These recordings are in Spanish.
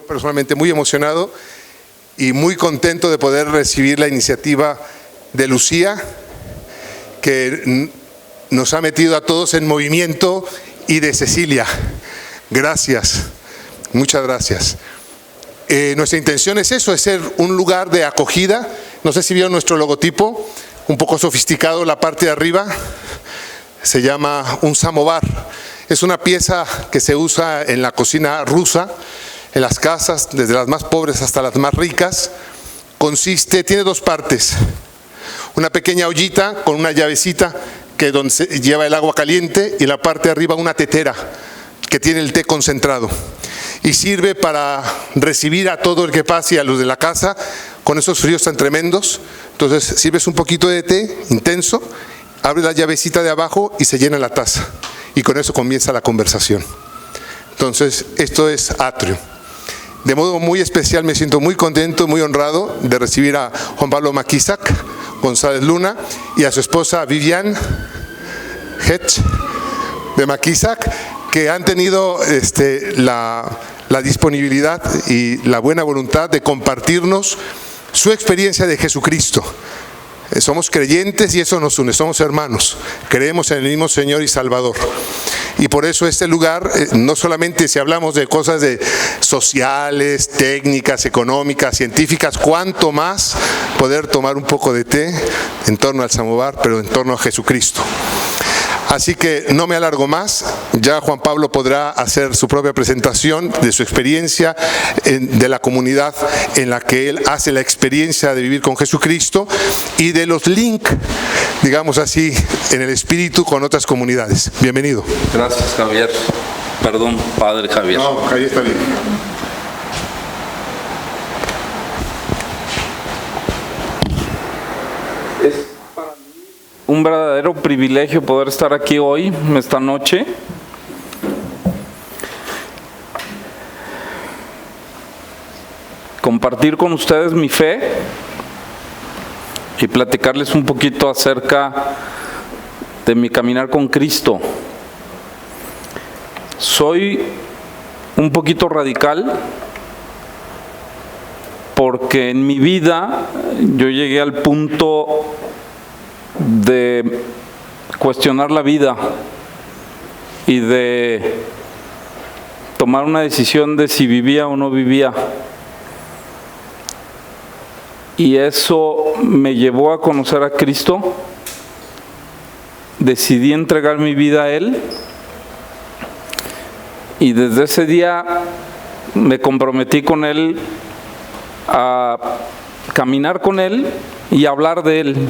Personalmente muy emocionado y muy contento de poder recibir la iniciativa de Lucía, que nos ha metido a todos en movimiento, y de Cecilia. Gracias, muchas gracias. Nuestra intención es eso, es ser un lugar de acogida. No sé si vieron nuestro logotipo, un poco sofisticado, la parte de arriba se llama un samovar. Es una pieza que se usa en la cocina rusa, en las casas, desde las más pobres hasta las más ricas. Tiene dos partes: una pequeña ollita con una llavecita que donde se lleva el agua caliente, y en la parte de arriba una tetera que tiene el té concentrado, y sirve para recibir a todo el que pase y a los de la casa con esos fríos tan tremendos. Entonces sirves un poquito de té intenso, abres la llavecita de abajo y se llena la taza, y con eso comienza la conversación. Entonces esto es Atrio. De modo muy especial me siento muy contento, muy honrado de recibir a Juan Pablo Maquisac González Luna y a su esposa Vivian Hetch de Maquisac, que han tenido la disponibilidad y la buena voluntad de compartirnos su experiencia de Jesucristo. Somos creyentes y eso nos une, somos hermanos, creemos en el mismo Señor y Salvador. Y por eso este lugar, no solamente si hablamos de cosas sociales, técnicas, económicas, científicas, cuanto más poder tomar un poco de té en torno al samovar, pero en torno a Jesucristo. Así que no me alargo más, ya Juan Pablo podrá hacer su propia presentación de su experiencia de la comunidad en la que él hace la experiencia de vivir con Jesucristo y de los links, digamos así, en el espíritu con otras comunidades. Bienvenido. Gracias, Javier. Perdón, Padre Javier. No, ahí está bien. Un verdadero privilegio poder estar aquí hoy, esta noche. Compartir con ustedes mi fe y platicarles un poquito acerca de mi caminar con Cristo. Soy un poquito radical porque en mi vida yo llegué al punto de cuestionar la vida y de tomar una decisión de si vivía o no vivía, y eso me llevó a conocer a Cristo. Decidí entregar mi vida a Él y desde ese día me comprometí con Él a caminar con Él y hablar de Él,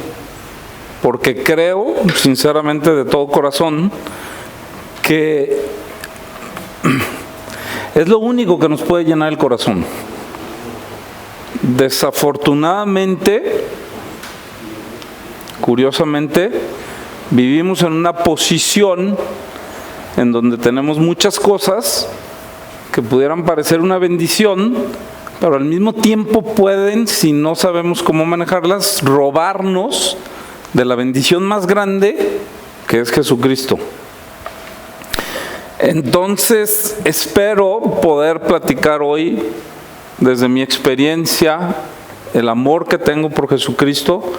porque creo, sinceramente, de todo corazón, que es lo único que nos puede llenar el corazón. Desafortunadamente, curiosamente, vivimos en una posición en donde tenemos muchas cosas que pudieran parecer una bendición, pero al mismo tiempo pueden, si no sabemos cómo manejarlas, robarnos de la bendición más grande, que es Jesucristo. Entonces, espero poder platicar hoy desde mi experiencia, el amor que tengo por Jesucristo,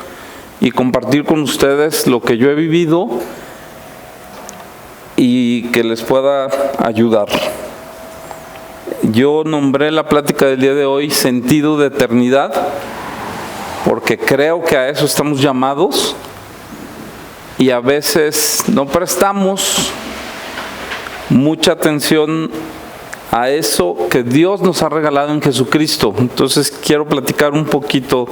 y compartir con ustedes lo que yo he vivido y que les pueda ayudar. Yo nombré la plática del día de hoy Sentido de Eternidad, porque creo que a eso estamos llamados y a veces no prestamos mucha atención a eso que Dios nos ha regalado en Jesucristo. Entonces quiero platicar un poquito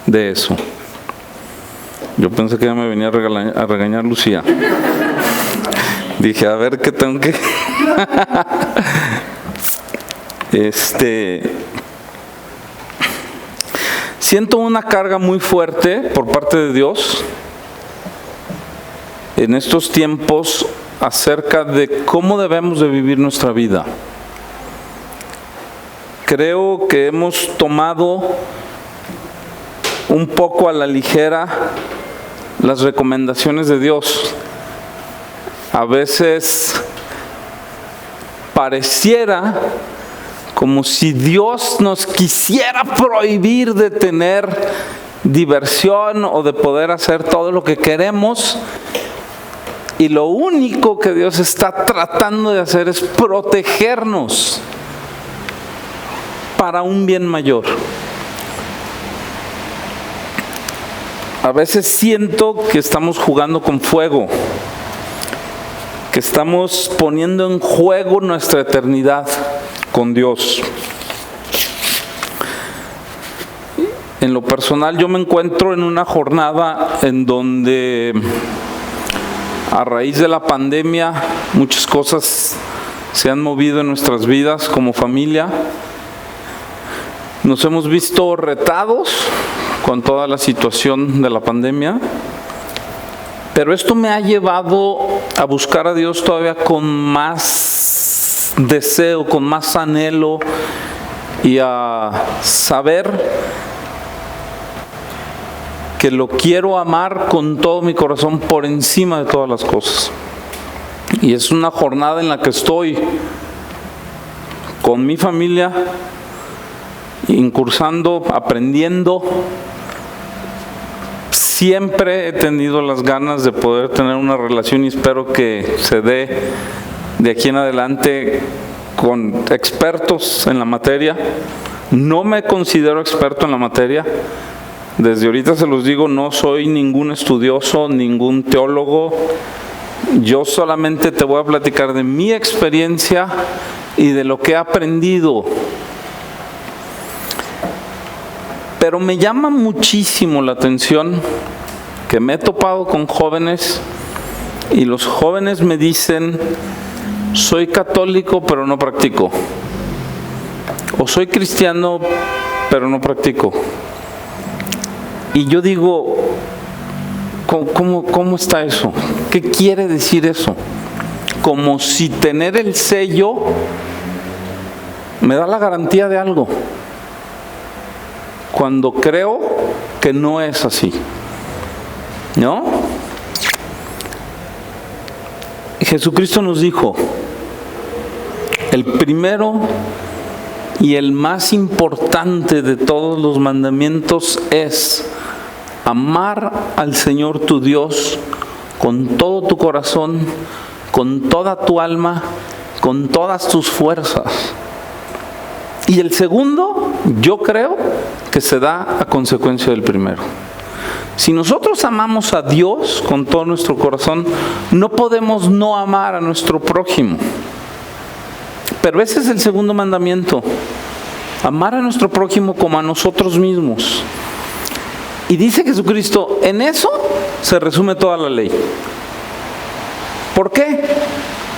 de eso. Yo pensé que ya me venía a regañar Lucía. Dije, a ver qué tengo que... Siento una carga muy fuerte por parte de Dios en estos tiempos acerca de cómo debemos de vivir nuestra vida. Creo que hemos tomado un poco a la ligera las recomendaciones de Dios. A veces pareciera como si Dios nos quisiera prohibir de tener diversión o de poder hacer todo lo que queremos. Y lo único que Dios está tratando de hacer es protegernos para un bien mayor. A veces siento que estamos jugando con fuego, que estamos poniendo en juego nuestra eternidad con Dios. En lo personal, yo me encuentro en una jornada en donde, a raíz de la pandemia, muchas cosas se han movido en nuestras vidas como familia. Nos hemos visto retados con toda la situación de la pandemia, pero esto me ha llevado a buscar a Dios todavía con más deseo, con más anhelo, y a saber que lo quiero amar con todo mi corazón por encima de todas las cosas. Y es una jornada en la que estoy con mi familia, incursando, aprendiendo. Siempre he tenido las ganas de poder tener una relación y espero que se dé de aquí en adelante con expertos en la materia. No me considero experto en la materia. Desde ahorita se los digo, no soy ningún estudioso, ningún teólogo. Yo solamente te voy a platicar de mi experiencia y de lo que he aprendido. Pero me llama muchísimo la atención que me he topado con jóvenes y los jóvenes me dicen: soy católico pero no practico, o soy cristiano pero no practico. Y yo digo, ¿cómo está eso? ¿Qué quiere decir eso? Como si tener el sello me da la garantía de algo, cuando creo que no es así, ¿no? Jesucristo nos dijo: el primero y el más importante de todos los mandamientos es amar al Señor tu Dios con todo tu corazón, con toda tu alma, con todas tus fuerzas. Y el segundo, yo creo que se da a consecuencia del primero. Si nosotros amamos a Dios con todo nuestro corazón, no podemos no amar a nuestro prójimo. Pero ese es el segundo mandamiento: amar a nuestro prójimo como a nosotros mismos. Y dice Jesucristo, en eso se resume toda la ley. ¿Por qué?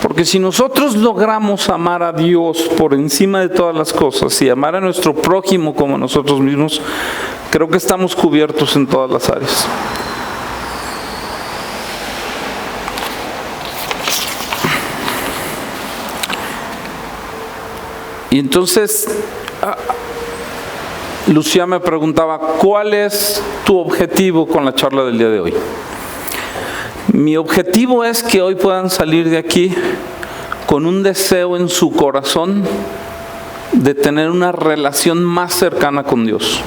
Porque si nosotros logramos amar a Dios por encima de todas las cosas y amar a nuestro prójimo como a nosotros mismos, creo que estamos cubiertos en todas las áreas. Y entonces, Lucía me preguntaba, ¿cuál es tu objetivo con la charla del día de hoy? Mi objetivo es que hoy puedan salir de aquí con un deseo en su corazón de tener una relación más cercana con Dios,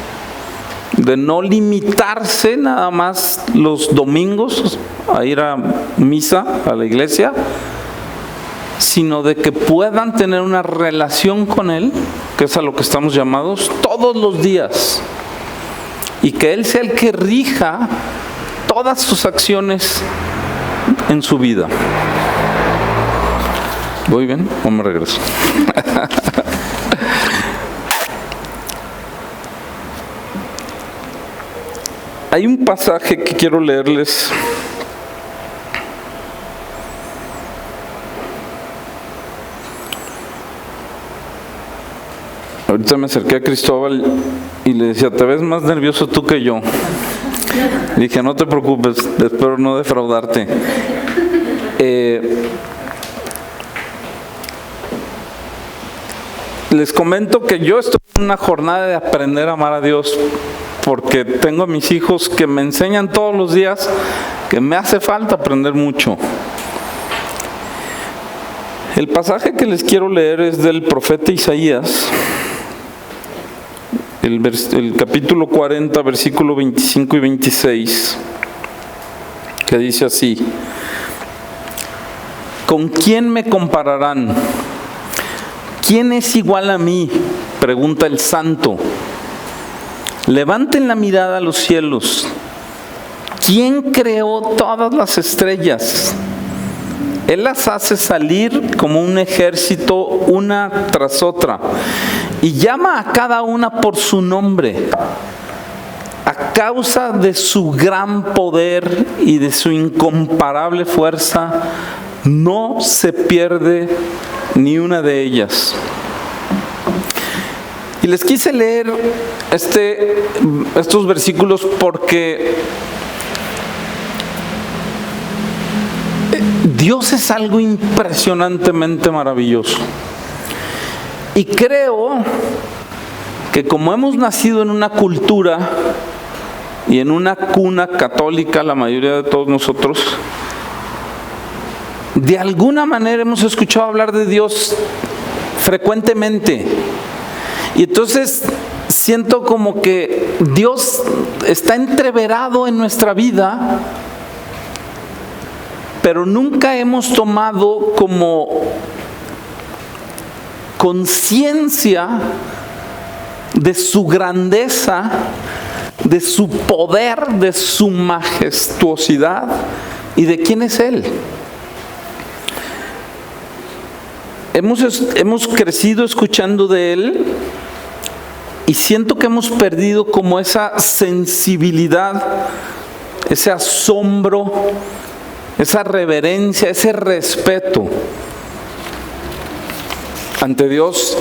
de no limitarse nada más los domingos a ir a misa, a la iglesia, sino de que puedan tener una relación con Él, que es a lo que estamos llamados, todos los días, y que Él sea el que rija todas sus acciones en su vida. ¿Voy bien o me regreso? Hay un pasaje que quiero leerles. Ahorita me acerqué a Cristóbal y le decía, te ves más nervioso tú que yo. Le dije, no te preocupes, espero no defraudarte. Les comento que yo estoy en una jornada de aprender a amar a Dios, porque tengo a mis hijos que me enseñan todos los días que me hace falta aprender mucho. El pasaje que les quiero leer es del profeta Isaías, el capítulo 40, versículo 25 y 26, que dice así: ¿Con quién me compararán? ¿Quién es igual a mí?, pregunta el Santo. Levanten la mirada a los cielos. ¿Quién creó todas las estrellas? Él las hace salir como un ejército una tras otra y llama a cada una por su nombre. A causa de su gran poder y de su incomparable fuerza, no se pierde ni una de ellas. Y les quise leer estos versículos porque Dios es algo impresionantemente maravilloso. Y creo que como hemos nacido en una cultura y en una cuna católica, la mayoría de todos nosotros, de alguna manera hemos escuchado hablar de Dios frecuentemente. Y entonces siento como que Dios está entreverado en nuestra vida, pero nunca hemos tomado como conciencia de su grandeza, de su poder, de su majestuosidad y de quién es Él. Hemos crecido escuchando de Él y siento que hemos perdido como esa sensibilidad, ese asombro, esa reverencia, ese respeto ante Dios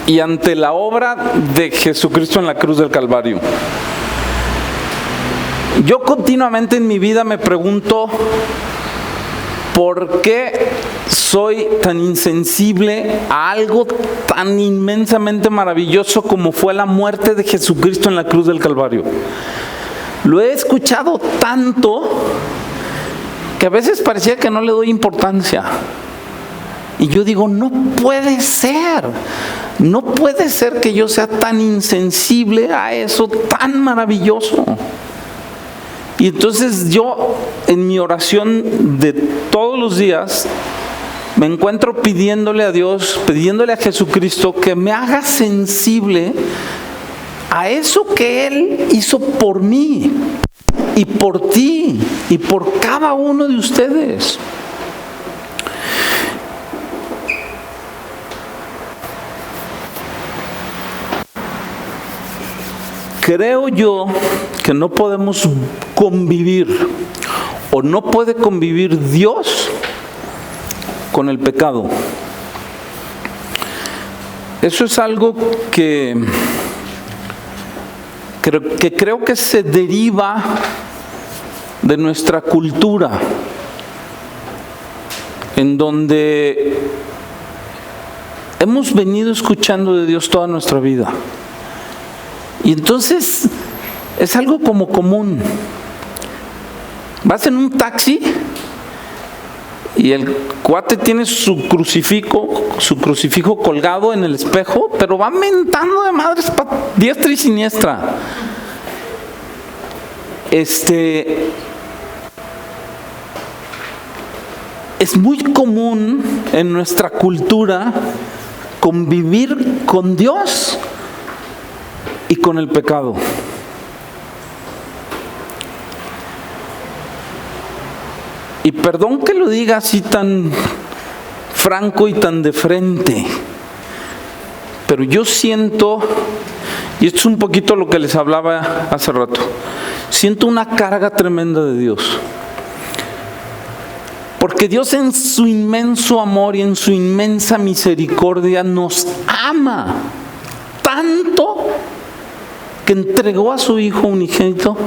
y ante la obra de Jesucristo en la cruz del Calvario. Yo continuamente en mi vida me pregunto ¿por qué soy tan insensible a algo tan inmensamente maravilloso como fue la muerte de Jesucristo en la cruz del Calvario? Lo he escuchado tanto que a veces parecía que no le doy importancia. Y yo digo, no puede ser que yo sea tan insensible a eso tan maravilloso. Y entonces yo en mi oración de todos los días me encuentro pidiéndole a Dios, pidiéndole a Jesucristo que me haga sensible a eso que Él hizo por mí y por ti y por cada uno de ustedes. Creo yo que no podemos convivir o no puede convivir Dios con el pecado. Eso es algo que creo que se deriva de nuestra cultura, en donde hemos venido escuchando de Dios toda nuestra vida. Y entonces es algo como común. Vas en un taxi y el cuate tiene su crucifijo colgado en el espejo, pero va mentando de madres diestra y siniestra. Es muy común en nuestra cultura convivir con Dios y con el pecado. Y perdón que lo diga así tan franco y tan de frente, pero yo siento, y esto es un poquito lo que les hablaba hace rato, siento una carga tremenda de Dios. Porque Dios en su inmenso amor y en su inmensa misericordia nos ama tanto que entregó a su Hijo unigénito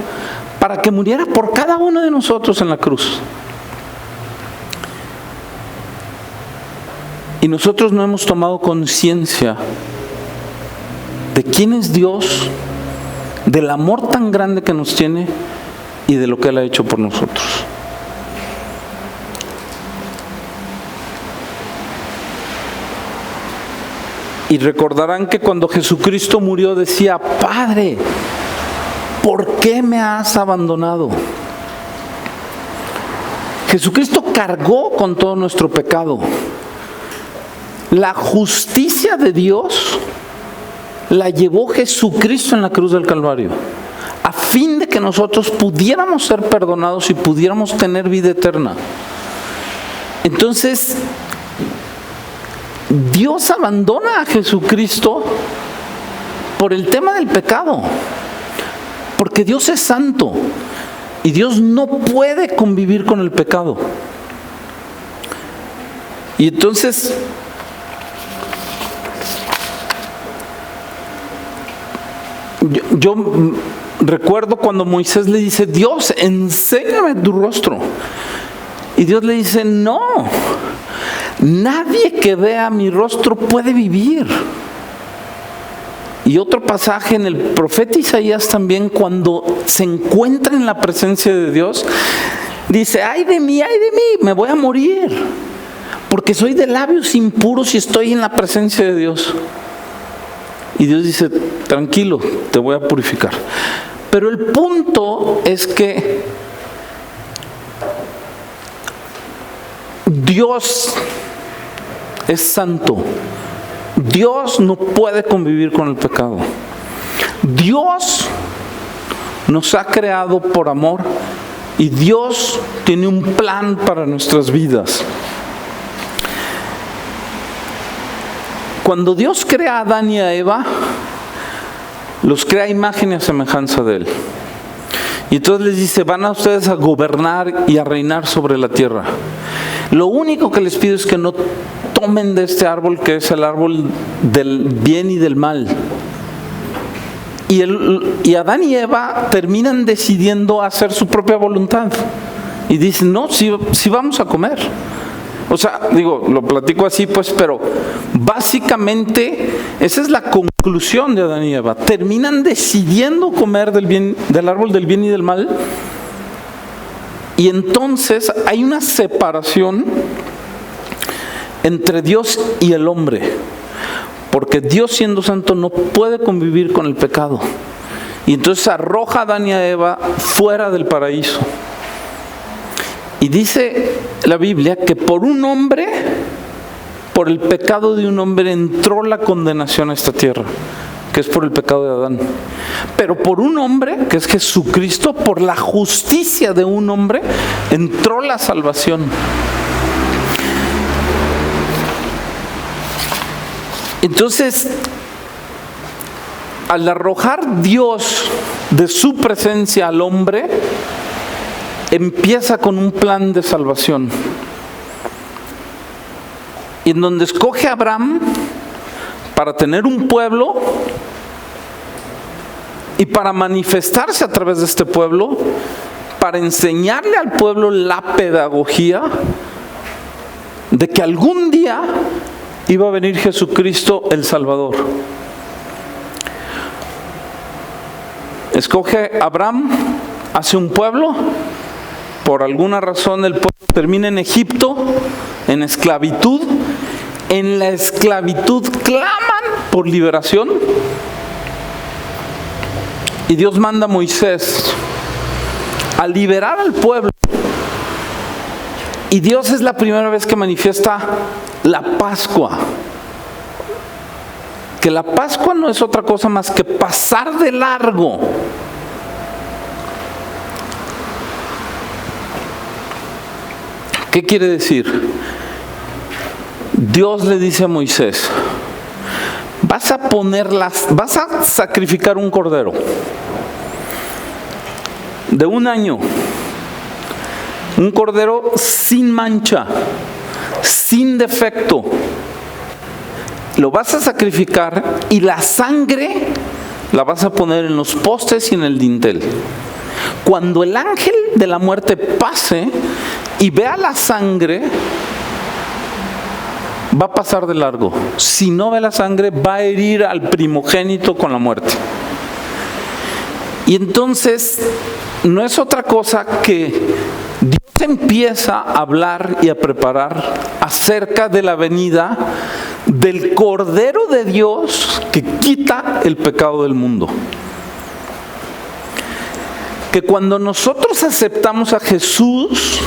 para que muriera por cada uno de nosotros en la cruz. Y nosotros no hemos tomado conciencia de quién es Dios, del amor tan grande que nos tiene y de lo que Él ha hecho por nosotros. Y recordarán que cuando Jesucristo murió decía: Padre, ¿por qué me has abandonado? Jesucristo cargó con todo nuestro pecado. La justicia de Dios la llevó Jesucristo en la cruz del Calvario, a fin de que nosotros pudiéramos ser perdonados y pudiéramos tener vida eterna. Entonces, Dios abandona a Jesucristo por el tema del pecado, porque Dios es santo y Dios no puede convivir con el pecado. Y entonces, yo recuerdo cuando Moisés le dice: Dios, enséñame tu rostro. Y Dios le dice: no, nadie que vea mi rostro puede vivir. Y otro pasaje en el profeta Isaías también, cuando se encuentra en la presencia de Dios, dice: ay de mí, me voy a morir, porque soy de labios impuros y estoy en la presencia de Dios. Y Dios dice: tranquilo, te voy a purificar. Pero el punto es que Dios es santo. Dios no puede convivir con el pecado. Dios nos ha creado por amor y Dios tiene un plan para nuestras vidas. Cuando Dios crea a Adán y a Eva, los crea a imagen y a semejanza de Él. Y entonces les dice: van a ustedes a gobernar y a reinar sobre la tierra. Lo único que les pido es que no tomen de este árbol, que es el árbol del bien y del mal. Y Adán y Eva terminan decidiendo hacer su propia voluntad. Y dicen: no, sí vamos a comer. O sea, lo platico así pues, pero básicamente esa es la conclusión de Adán y Eva. Terminan decidiendo comer del árbol del bien y del mal. Y entonces hay una separación entre Dios y el hombre, porque Dios, siendo santo, no puede convivir con el pecado. Y entonces arroja a Adán y a Eva fuera del paraíso. Y dice la Biblia que por el pecado de un hombre entró la condenación a esta tierra, que es por el pecado de Adán. Pero por un hombre, que es Jesucristo, por la justicia de un hombre, entró la salvación. Entonces, al arrojar Dios de su presencia al hombre, empieza con un plan de salvación, en donde escoge a Abraham para tener un pueblo y para manifestarse a través de este pueblo, para enseñarle al pueblo la pedagogía de que algún día iba a venir Jesucristo el Salvador. Escoge a Abraham, hace un pueblo. Por alguna razón el pueblo termina en Egipto, en esclavitud. En la esclavitud claman por liberación. Y Dios manda a Moisés a liberar al pueblo. Y Dios es la primera vez que manifiesta la Pascua. Que la Pascua no es otra cosa más que pasar de largo. ¿Qué quiere decir? Dios le dice a Moisés: vas a sacrificar un cordero de 1 año, un cordero sin mancha, sin defecto. Lo vas a sacrificar y la sangre la vas a poner en los postes y en el dintel. Cuando el ángel de la muerte pase y vea la sangre, va a pasar de largo. Si no ve la sangre, va a herir al primogénito con la muerte. Y entonces no es otra cosa que Dios empieza a hablar y a preparar acerca de la venida del Cordero de Dios que quita el pecado del mundo. Que cuando nosotros aceptamos a Jesús,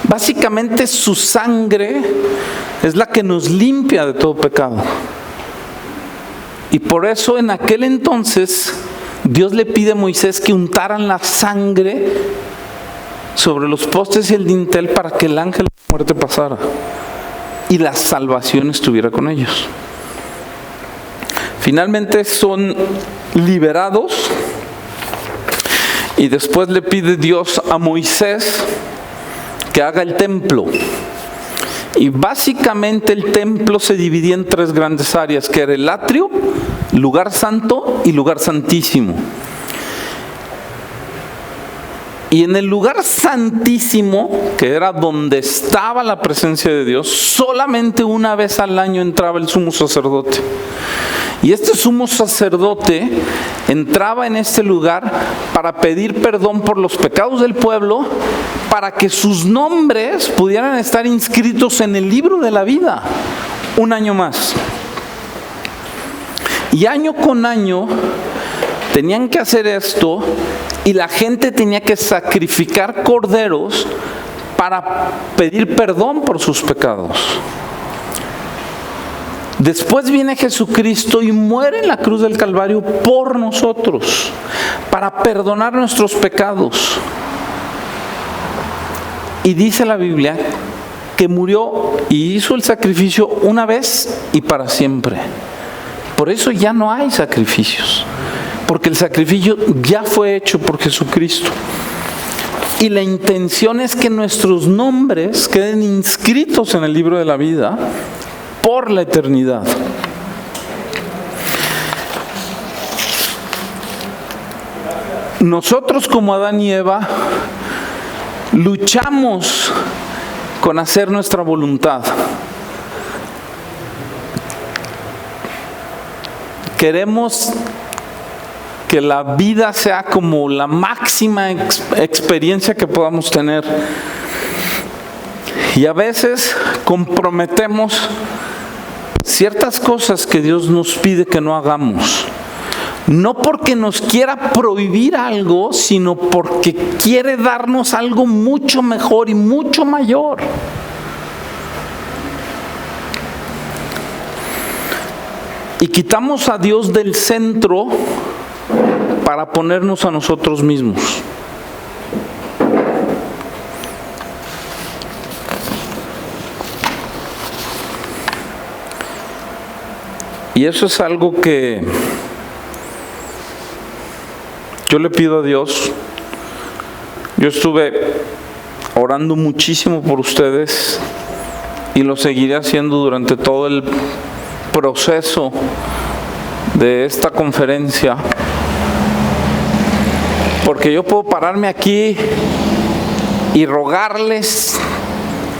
básicamente su sangre es la que nos limpia de todo pecado. Y por eso en aquel entonces Dios le pide a Moisés que untaran la sangre sobre los postes y el dintel para que el ángel de la muerte pasara y la salvación estuviera con ellos. Finalmente son liberados y después le pide Dios a Moisés que haga el templo. Y básicamente el templo se dividía en 3 grandes áreas, que era el atrio, lugar santo y lugar santísimo. Y en el lugar santísimo, que era donde estaba la presencia de Dios, solamente una vez al año entraba el sumo sacerdote. Y este sumo sacerdote entraba en este lugar para pedir perdón por los pecados del pueblo, para que sus nombres pudieran estar inscritos en el libro de la vida un año más. Y año con año tenían que hacer esto, y la gente tenía que sacrificar corderos para pedir perdón por sus pecados. Después viene Jesucristo y muere en la cruz del Calvario por nosotros, para perdonar nuestros pecados. Y dice la Biblia que murió y hizo el sacrificio una vez y para siempre. Por eso ya no hay sacrificios, porque el sacrificio ya fue hecho por Jesucristo. Y la intención es que nuestros nombres queden inscritos en el libro de la vida por la eternidad. Nosotros, como Adán y Eva, luchamos con hacer nuestra voluntad. Queremos que la vida sea como la máxima experiencia que podamos tener. Y a veces comprometemos ciertas cosas que Dios nos pide que no hagamos. No porque nos quiera prohibir algo, sino porque quiere darnos algo mucho mejor y mucho mayor. Y quitamos a Dios del centro para ponernos a nosotros mismos. Y eso es algo que yo le pido a Dios. Yo estuve orando muchísimo por ustedes y lo seguiré haciendo durante todo el proceso de esta conferencia, porque yo puedo pararme aquí y rogarles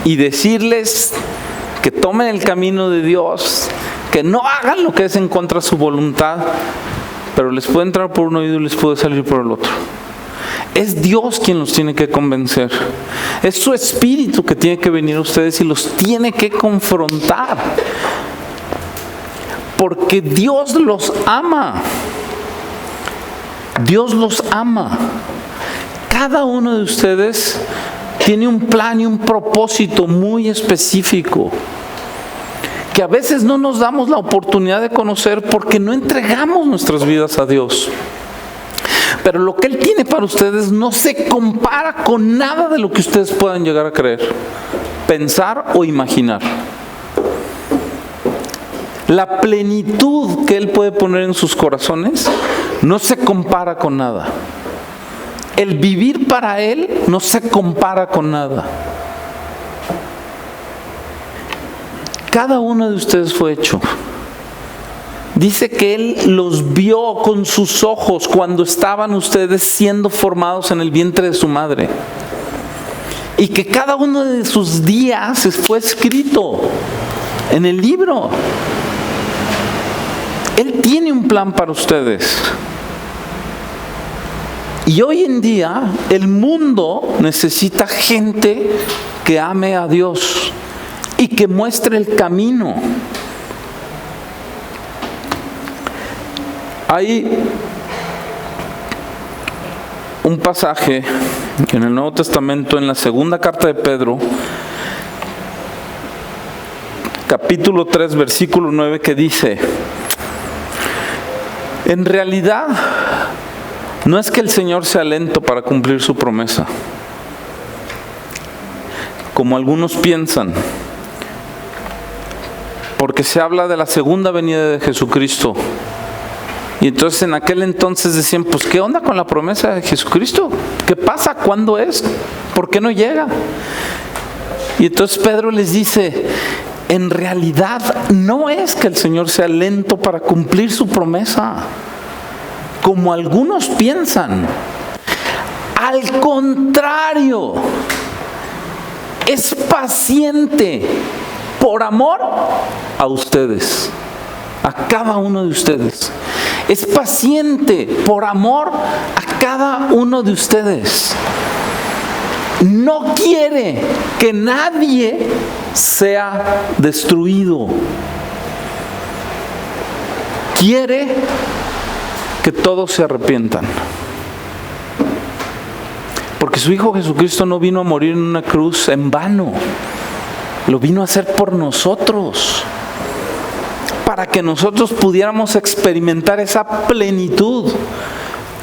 y decirles que tomen el camino de Dios, que no hagan lo que es en contra de su voluntad, pero les puede entrar por un oído y les puede salir por el otro. Es Dios quien los tiene que convencer. Es su Espíritu que tiene que venir a ustedes y los tiene que confrontar. Porque Dios los ama. Dios los ama. Cada uno de ustedes tiene un plan y un propósito muy específico, que a veces no nos damos la oportunidad de conocer porque no entregamos nuestras vidas a Dios. Pero lo que Él tiene para ustedes no se compara con nada de lo que ustedes puedan llegar a creer, pensar o imaginar. La plenitud que Él puede poner en sus corazones no se compara con nada. El vivir para Él no se compara con nada. Cada uno de ustedes fue hecho. Dice que Él los vio con sus ojos cuando estaban ustedes siendo formados en el vientre de su madre. Y que cada uno de sus días fue escrito en el libro. Él tiene un plan para ustedes. Y hoy en día el mundo necesita gente que ame a Dios y que muestre el camino. Hay un pasaje en el Nuevo Testamento, en la segunda carta de Pedro, capítulo 3, versículo 9, que dice: en realidad no es que el Señor sea lento para cumplir su promesa, como algunos piensan, porque se habla de la segunda venida de Jesucristo. Y entonces en aquel entonces decían, pues ¿qué onda con la promesa de Jesucristo? ¿Qué pasa? ¿Cuándo es? ¿Por qué no llega? Y entonces Pedro les dice, en realidad no es que el Señor sea lento para cumplir su promesa, como algunos piensan. Al contrario, es paciente por amor a ustedes, a cada uno de ustedes. Es paciente por amor a cada uno de ustedes. No quiere que nadie sea destruido. Quiere que todos se arrepientan. Porque su Hijo Jesucristo no vino a morir en una cruz en vano. Lo vino a hacer por nosotros, para que nosotros pudiéramos experimentar esa plenitud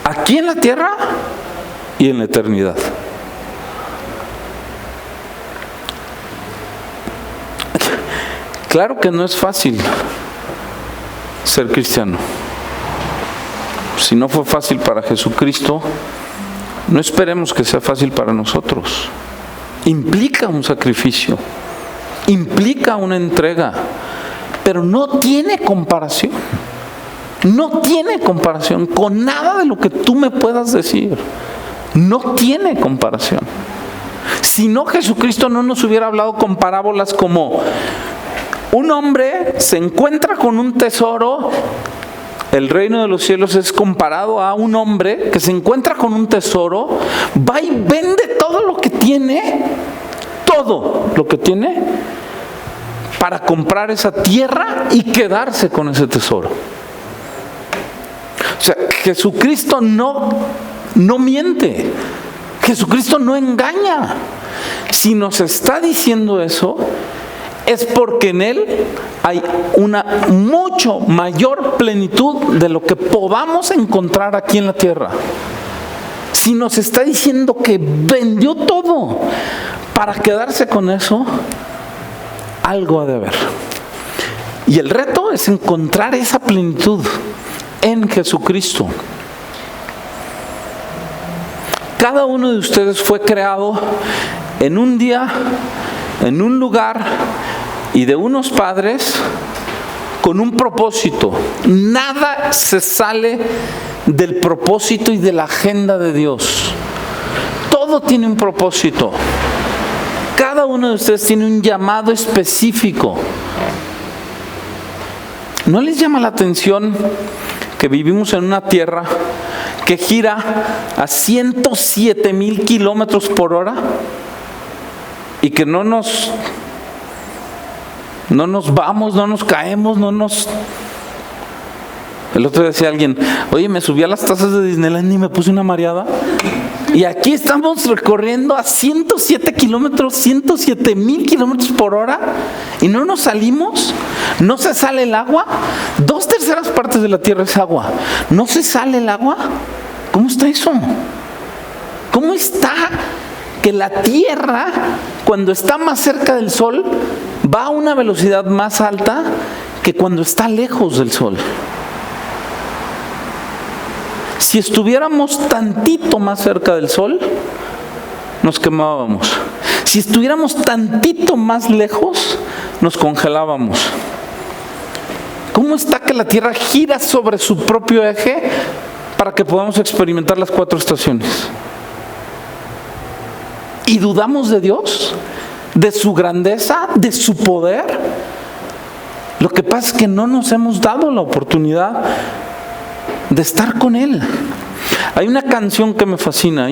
aquí en la tierra y en la eternidad. Claro que no es fácil ser cristiano. Si no fue fácil para Jesucristo, no esperemos que sea fácil para nosotros. Implica un sacrificio, implica una entrega, pero no tiene comparación. No tiene comparación con nada de lo que tú me puedas decir. No tiene comparación. Si no, Jesucristo no nos hubiera hablado con parábolas como: un hombre se encuentra con un tesoro. El reino de los cielos es comparado a un hombre que se encuentra con un tesoro, va y vende todo lo que tiene, para comprar esa tierra y quedarse con ese tesoro. O sea, Jesucristo no miente. Jesucristo no engaña. Si nos está diciendo eso, es porque en Él hay una mucho mayor plenitud de lo que podamos encontrar aquí en la tierra. Si nos está diciendo que vendió todo para quedarse con eso, algo ha de haber. Y el reto es encontrar esa plenitud en Jesucristo. Cada uno de ustedes fue creado en un día, en un lugar y de unos padres con un propósito. Nada se sale del propósito y de la agenda de Dios. Todo tiene un propósito. Cada uno de ustedes tiene un llamado específico. ¿No les llama la atención que vivimos en una tierra que gira a 107,000 kilómetros por hora y que no nos vamos, no nos caemos, El otro día decía alguien, oye, me subí a las tazas de Disneyland y me puse una mareada. Y aquí estamos recorriendo a 107,000 kilómetros por hora y no nos salimos, no se sale el agua. 2/3 partes de la tierra es agua. ¿No se sale el agua? ¿Cómo está eso? ¿Cómo está que la tierra, cuando está más cerca del sol, va a una velocidad más alta que cuando está lejos del sol? Si estuviéramos tantito más cerca del sol, nos quemábamos. Si estuviéramos tantito más lejos, nos congelábamos. ¿Cómo está que la Tierra gira sobre su propio eje para que podamos experimentar las 4 estaciones? ¿Y dudamos de Dios? ¿De su grandeza? ¿De su poder? Lo que pasa es que no nos hemos dado la oportunidad de estar con Él. Hay una canción que me fascina,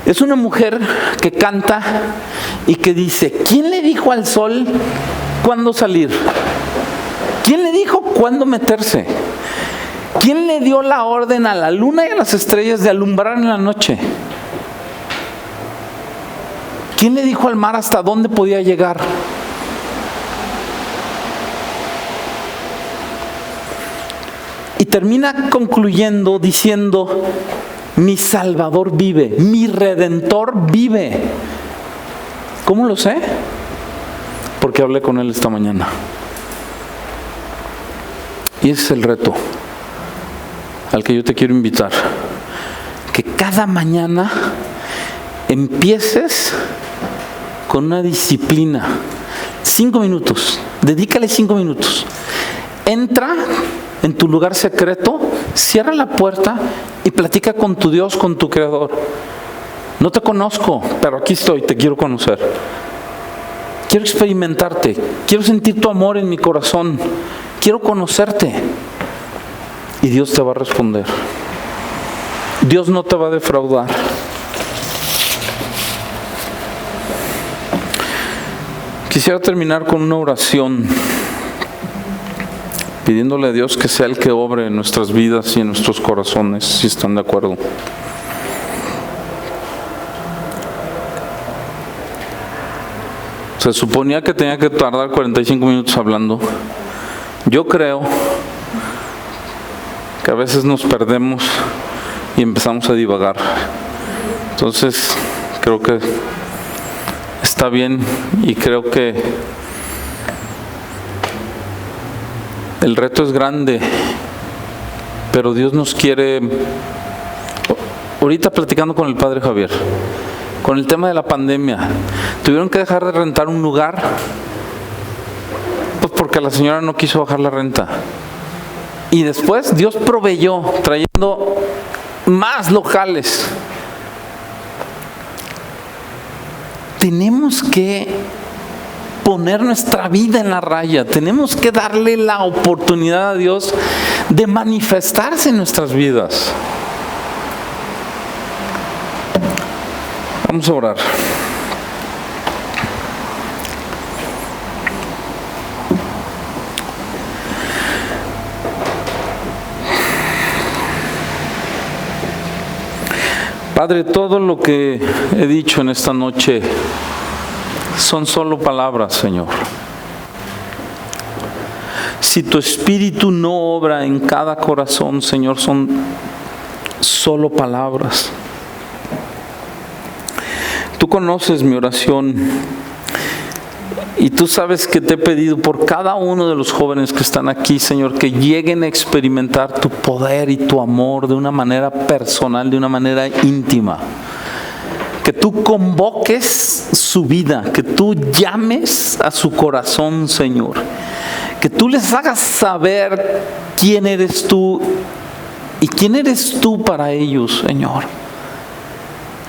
Es una mujer que canta y que dice, ¿quién le dijo al sol cuándo salir? ¿Quién le dijo cuándo meterse? ¿Quién le dio la orden a la luna y a las estrellas de alumbrar en la noche? ¿Quién le dijo al mar hasta dónde podía llegar? Y termina concluyendo diciendo, mi Salvador vive, mi Redentor vive. ¿Cómo lo sé? Porque hablé con él esta mañana. Y ese es el reto al que yo te quiero invitar. Que cada mañana empieces con una disciplina. 5 minutos, dedícale 5 minutos. Entra en tu lugar secreto, cierra la puerta y platica con tu Dios, con tu Creador. No te conozco, pero aquí estoy, te quiero conocer. Quiero experimentarte, quiero sentir tu amor en mi corazón, quiero conocerte. Y Dios te va a responder. Dios no te va a defraudar. Quisiera terminar con una oración, pidiéndole a Dios que sea el que obre en nuestras vidas y en nuestros corazones, si están de acuerdo. Se suponía que tenía que tardar 45 minutos hablando. Yo creo que a veces nos perdemos y empezamos a divagar. Entonces, creo que está bien y creo que el reto es grande, pero Dios nos quiere. Ahorita platicando con el Padre Javier, con el tema de la pandemia, tuvieron que dejar de rentar un lugar, pues porque la señora no quiso bajar la renta. Y después Dios proveyó, trayendo más locales. Tenemos que poner nuestra vida en la raya. Tenemos que darle la oportunidad a Dios de manifestarse en nuestras vidas. Vamos a orar. Padre, todo lo que he dicho en esta noche son solo palabras, Señor. Si tu Espíritu no obra en cada corazón, Señor, son solo palabras. Tú conoces mi oración y tú sabes que te he pedido por cada uno de los jóvenes que están aquí, Señor, que lleguen a experimentar tu poder y tu amor de una manera personal, de una manera íntima. Que tú convoques su vida, que tú llames a su corazón, Señor. Que tú les hagas saber quién eres tú y quién eres tú para ellos, Señor.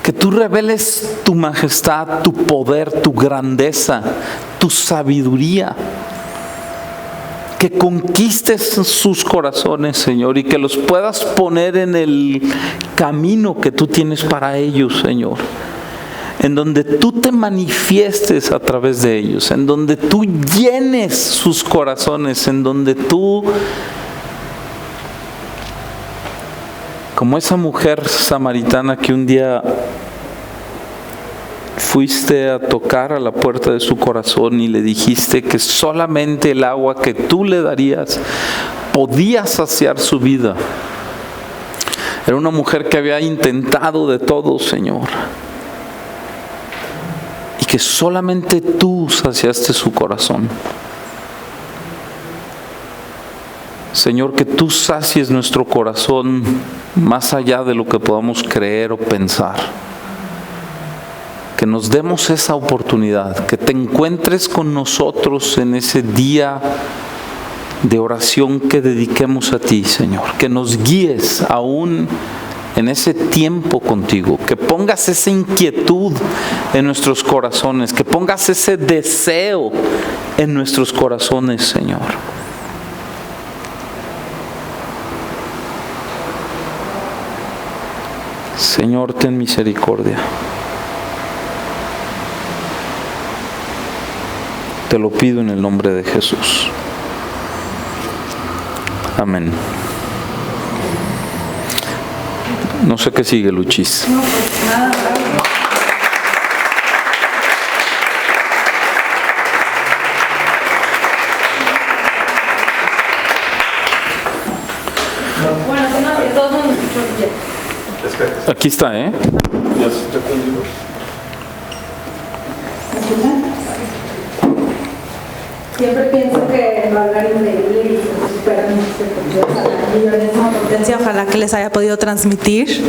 Que tú reveles tu majestad, tu poder, tu grandeza, tu sabiduría. Que conquistes sus corazones, Señor, y que los puedas poner en el camino que tú tienes para ellos, Señor. En donde tú te manifiestes a través de ellos, en donde tú llenes sus corazones, en donde tú, como esa mujer samaritana que un día fuiste a tocar a la puerta de su corazón y le dijiste que solamente el agua que tú le darías podía saciar su vida. Era una mujer que había intentado de todo, Señor, y que solamente tú saciaste su corazón. Señor, que tú sacies nuestro corazón más allá de lo que podamos creer o pensar. Que nos demos esa oportunidad, que te encuentres con nosotros en ese día de oración que dediquemos a ti, Señor. Que nos guíes aún en ese tiempo contigo, que pongas esa inquietud en nuestros corazones, que pongas ese deseo en nuestros corazones, Señor. Señor, ten misericordia. Te lo pido en el nombre de Jesús. Amén. No sé qué sigue, Luchis. No, pues nada, bueno, si no, de todos modos me escucho bien. Aquí está, ¿eh? Siempre pienso que va a hablar increíble y se supera mucho potencia. Ojalá que les haya podido transmitir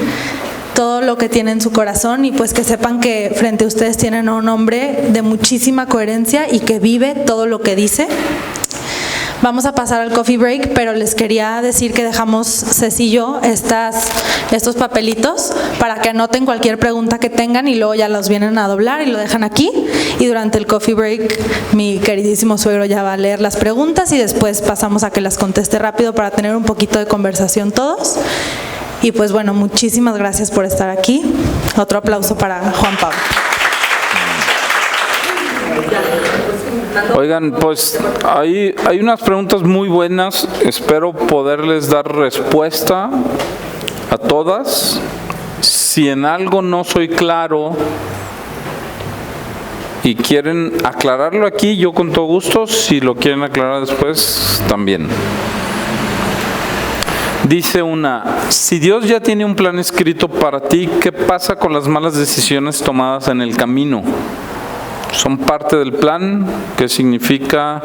todo lo que tiene en su corazón y pues que sepan que frente a ustedes tienen a un hombre de muchísima coherencia y que vive todo lo que dice. Vamos a pasar al coffee break, pero les quería decir que dejamos, Ceci y yo, estos papelitos para que anoten cualquier pregunta que tengan y luego ya los vienen a doblar y lo dejan aquí. Y durante el coffee break, mi queridísimo suegro ya va a leer las preguntas y después pasamos a que las conteste rápido para tener un poquito de conversación todos. Y pues bueno, muchísimas gracias por estar aquí. Otro aplauso para Juan Pablo. Oigan, pues hay unas preguntas muy buenas. Espero poderles dar respuesta a todas. Si en algo no soy claro y quieren aclararlo aquí, yo con todo gusto. Si lo quieren aclarar después, también. Dice una: si Dios ya tiene un plan escrito para ti, ¿qué pasa con las malas decisiones tomadas en el camino? ¿Son parte del plan? ¿Qué significa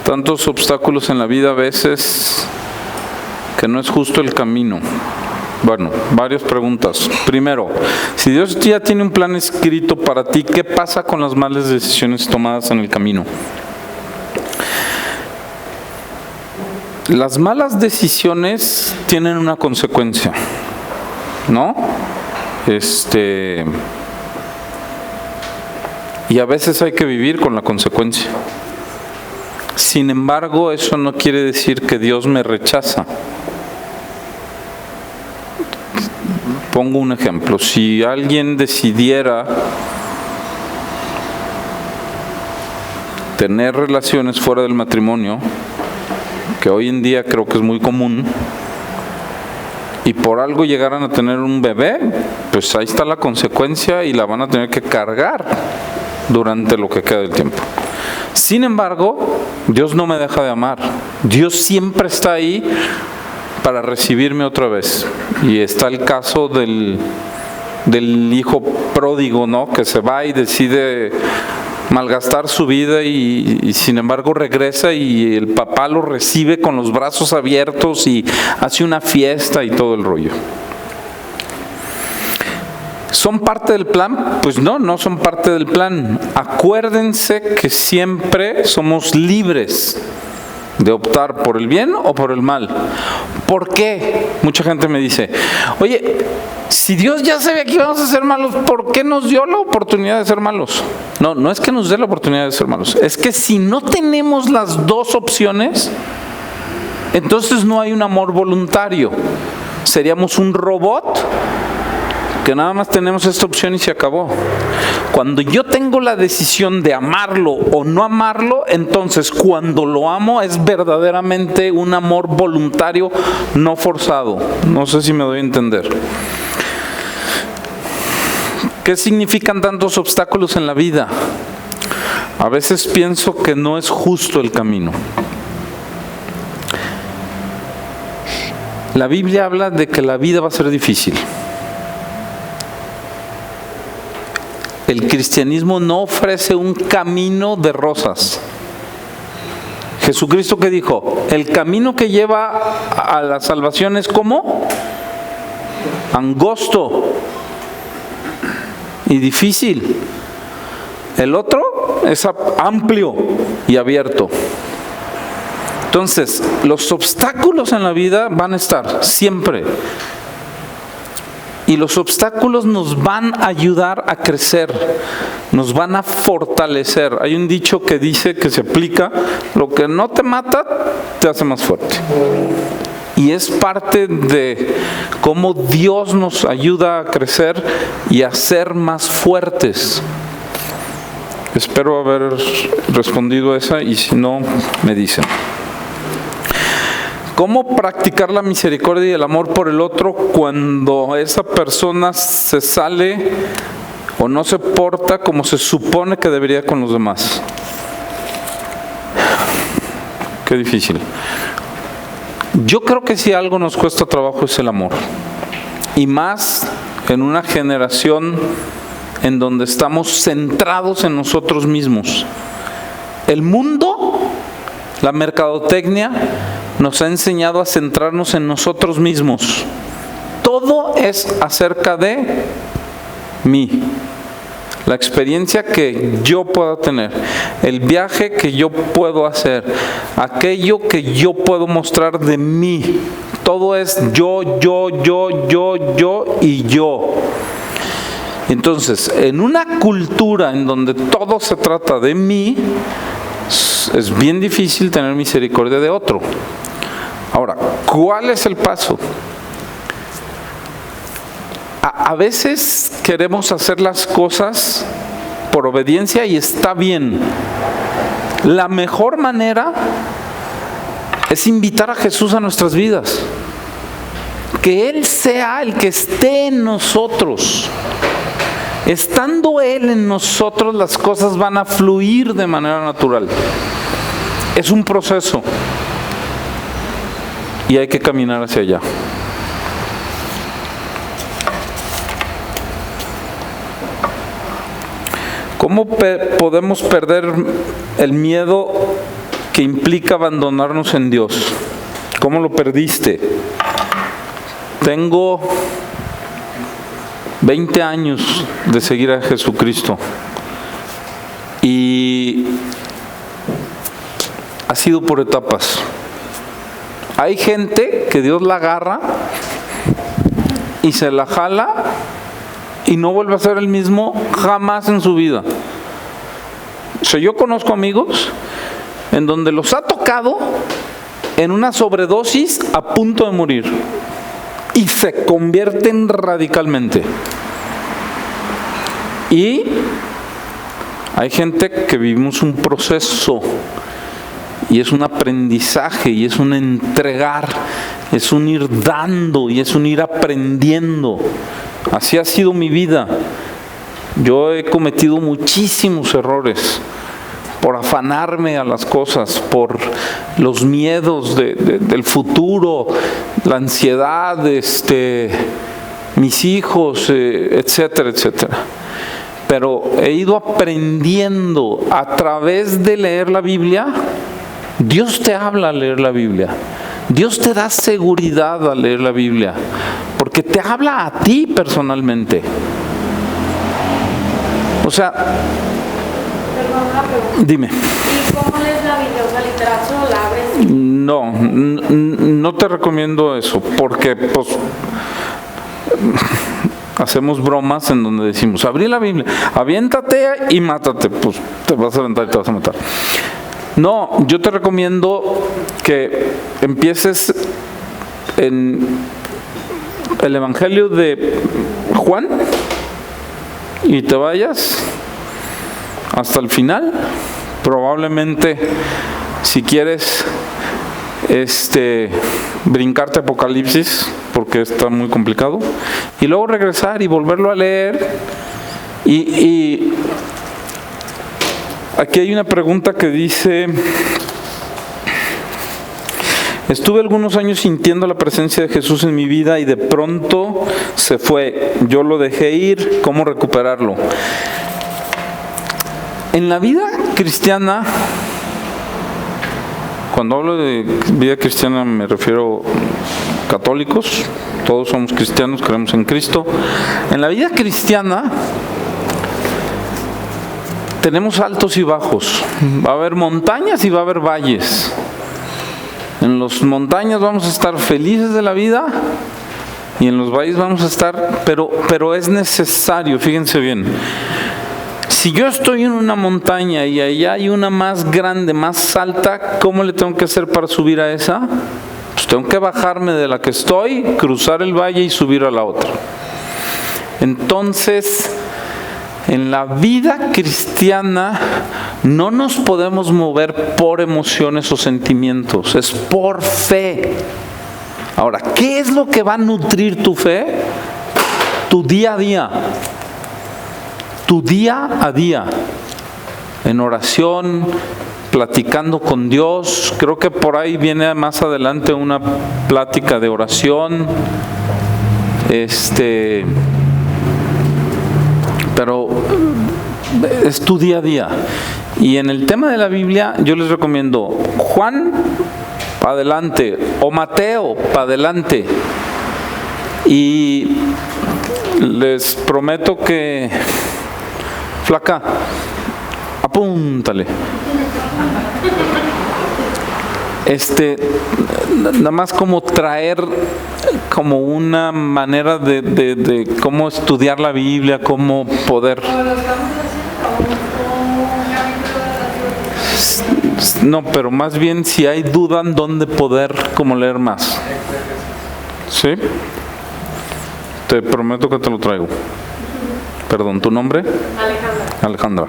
tantos obstáculos en la vida a veces que no es justo el camino? Bueno, varias preguntas. Primero, si Dios ya tiene un plan escrito para ti, ¿qué pasa con las malas decisiones tomadas en el camino? Las malas decisiones tienen una consecuencia, ¿no? Y a veces hay que vivir con la consecuencia. Sin embargo, eso no quiere decir que Dios me rechaza. Pongo un ejemplo. Si alguien decidiera tener relaciones fuera del matrimonio, que hoy en día creo que es muy común, y por algo llegaran a tener un bebé, pues ahí está la consecuencia y la van a tener que cargar durante lo que queda del tiempo. Sin embargo, Dios no me deja de amar. Dios siempre está ahí para recibirme otra vez. Y está el caso del hijo pródigo, ¿no? Que se va y decide malgastar su vida y sin embargo regresa y el papá lo recibe con los brazos abiertos y hace una fiesta y todo el rollo. ¿Son parte del plan? Pues no son parte del plan. Acuérdense que siempre somos libres de optar por el bien o por el mal. ¿Por qué? Mucha gente me dice: oye, si Dios ya sabía que íbamos a ser malos, ¿por qué nos dio la oportunidad de ser malos? No es que nos dé la oportunidad de ser malos. Es que si no tenemos las dos opciones, entonces no hay un amor voluntario. Seríamos un robot que nada más tenemos esta opción y se acabó. Cuando yo tengo la decisión de amarlo o no amarlo, entonces cuando lo amo es verdaderamente un amor voluntario, no forzado. No sé si me doy a entender. ¿Qué significan tantos obstáculos en la vida? A veces pienso que no es justo el camino. La Biblia habla de que la vida va a ser difícil. El cristianismo no ofrece un camino de rosas. Jesucristo, ¿qué dijo? El camino que lleva a la salvación es ¿cómo? Angosto y difícil. El otro es amplio y abierto. Entonces, los obstáculos en la vida van a estar siempre. Y los obstáculos nos van a ayudar a crecer, nos van a fortalecer. Hay un dicho que dice, que se aplica: lo que no te mata, te hace más fuerte. Y es parte de cómo Dios nos ayuda a crecer y a ser más fuertes. Espero haber respondido esa y si no, me dicen. ¿Cómo practicar la misericordia y el amor por el otro cuando esa persona se sale o no se porta como se supone que debería con los demás? Qué difícil. Yo creo que si algo nos cuesta trabajo es el amor. Y más en una generación en donde estamos centrados en nosotros mismos. El mundo, la mercadotecnia, nos ha enseñado a centrarnos en nosotros mismos. Todo es acerca de mí. La experiencia que yo pueda tener, el viaje que yo puedo hacer, aquello que yo puedo mostrar de mí. Todo es yo y yo. Entonces, en una cultura en donde todo se trata de mí, es bien difícil tener misericordia de otro. Ahora, ¿cuál es el paso? A veces queremos hacer las cosas por obediencia y está bien. La mejor manera es invitar a Jesús a nuestras vidas. Que Él sea el que esté en nosotros. Estando Él en nosotros, las cosas van a fluir de manera natural. Es un proceso. Y hay que caminar hacia allá. ¿Cómo podemos perder el miedo que implica abandonarnos en Dios? ¿Cómo lo perdiste? Tengo 20 años de seguir a Jesucristo y ha sido por etapas. Hay gente que Dios la agarra y se la jala y no vuelve a ser el mismo jamás en su vida. O sea, yo conozco amigos en donde los ha tocado en una sobredosis a punto de morir y se convierten radicalmente. Y hay gente que vivimos un proceso y es un aprendizaje y es un entregar, es un ir dando y es un ir aprendiendo. Así ha sido mi vida. Yo he cometido muchísimos errores por afanarme a las cosas, por los miedos del futuro, la ansiedad, mis hijos, etcétera, etcétera. Pero he ido aprendiendo a través de leer la Biblia. Dios te habla al leer la Biblia. Dios te da seguridad al leer la Biblia, porque te habla a ti personalmente. O sea, perdón, una pregunta. Dime. ¿Y cómo lees la Biblia? O sea, literal, solo la abres. No te recomiendo eso, porque pues hacemos bromas en donde decimos, abrí la Biblia, aviéntate y mátate. Pues te vas a aventar y te vas a matar. No, yo te recomiendo que empieces en el Evangelio de Juan y te vayas hasta el final. Probablemente, si quieres brincarte Apocalipsis, porque está muy complicado, y luego regresar y volverlo a leer. Y aquí hay una pregunta que dice: estuve algunos años sintiendo la presencia de Jesús en mi vida y de pronto se fue. Yo lo dejé ir. ¿Cómo recuperarlo? En la vida cristiana, cuando hablo de vida cristiana me refiero a católicos. Todos somos cristianos, creemos en Cristo. En la vida cristiana tenemos altos y bajos. Va a haber montañas y va a haber valles. En las montañas vamos a estar felices de la vida y en los valles vamos a estar, pero es necesario, fíjense bien. Si yo estoy en una montaña y allá hay una más grande, más alta, ¿cómo le tengo que hacer para subir a esa? Pues tengo que bajarme de la que estoy, cruzar el valle y subir a la otra. Entonces, En la vida cristiana no nos podemos mover por emociones o sentimientos, es por fe. Ahora, ¿qué es lo que va a nutrir tu fe? Tu día a día. Tu día a día. En oración, platicando con Dios. Creo que por ahí viene más adelante una plática de oración. Pero es tu día a día. Y en el tema de la Biblia yo les recomiendo Juan, para adelante, o Mateo, para adelante. Y les prometo que, flaca, apúntale. Nada más como traer como una manera de cómo estudiar la Biblia, cómo poder. No, pero más bien si hay duda en dónde poder como leer más. ¿Sí? Te prometo que te lo traigo. Perdón, ¿tu nombre? Alejandra.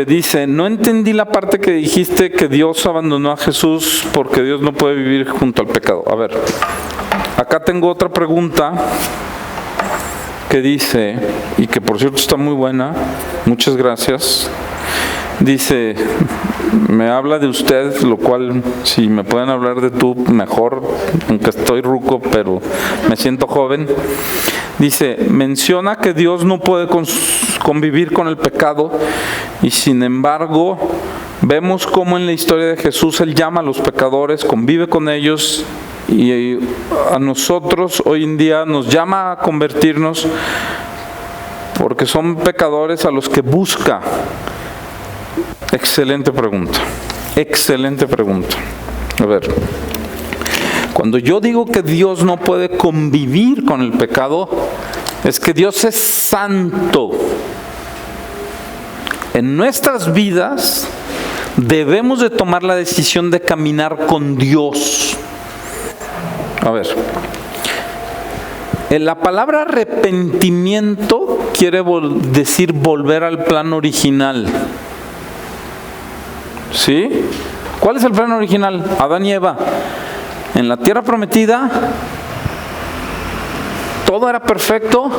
Dice, no entendí la parte que dijiste que Dios abandonó a Jesús porque Dios no puede vivir junto al pecado. A ver, acá tengo otra pregunta que dice, y que por cierto está muy buena, muchas gracias. Dice, me habla de usted, lo cual si me pueden hablar de tú, mejor, aunque estoy ruco, pero me siento joven. Dice, menciona que Dios no puede convivir con el pecado y sin embargo vemos cómo en la historia de Jesús Él llama a los pecadores, convive con ellos y a nosotros hoy en día nos llama a convertirnos porque son pecadores a los que busca. Excelente pregunta, excelente pregunta. A ver, cuando yo digo que Dios no puede convivir con el pecado, es que Dios es santo. En nuestras vidas debemos de tomar la decisión de caminar con Dios. A ver, la palabra arrepentimiento quiere decir volver al plan original. ¿Sí? ¿Cuál es el plan original? Adán y Eva. En la tierra prometida, todo era perfecto.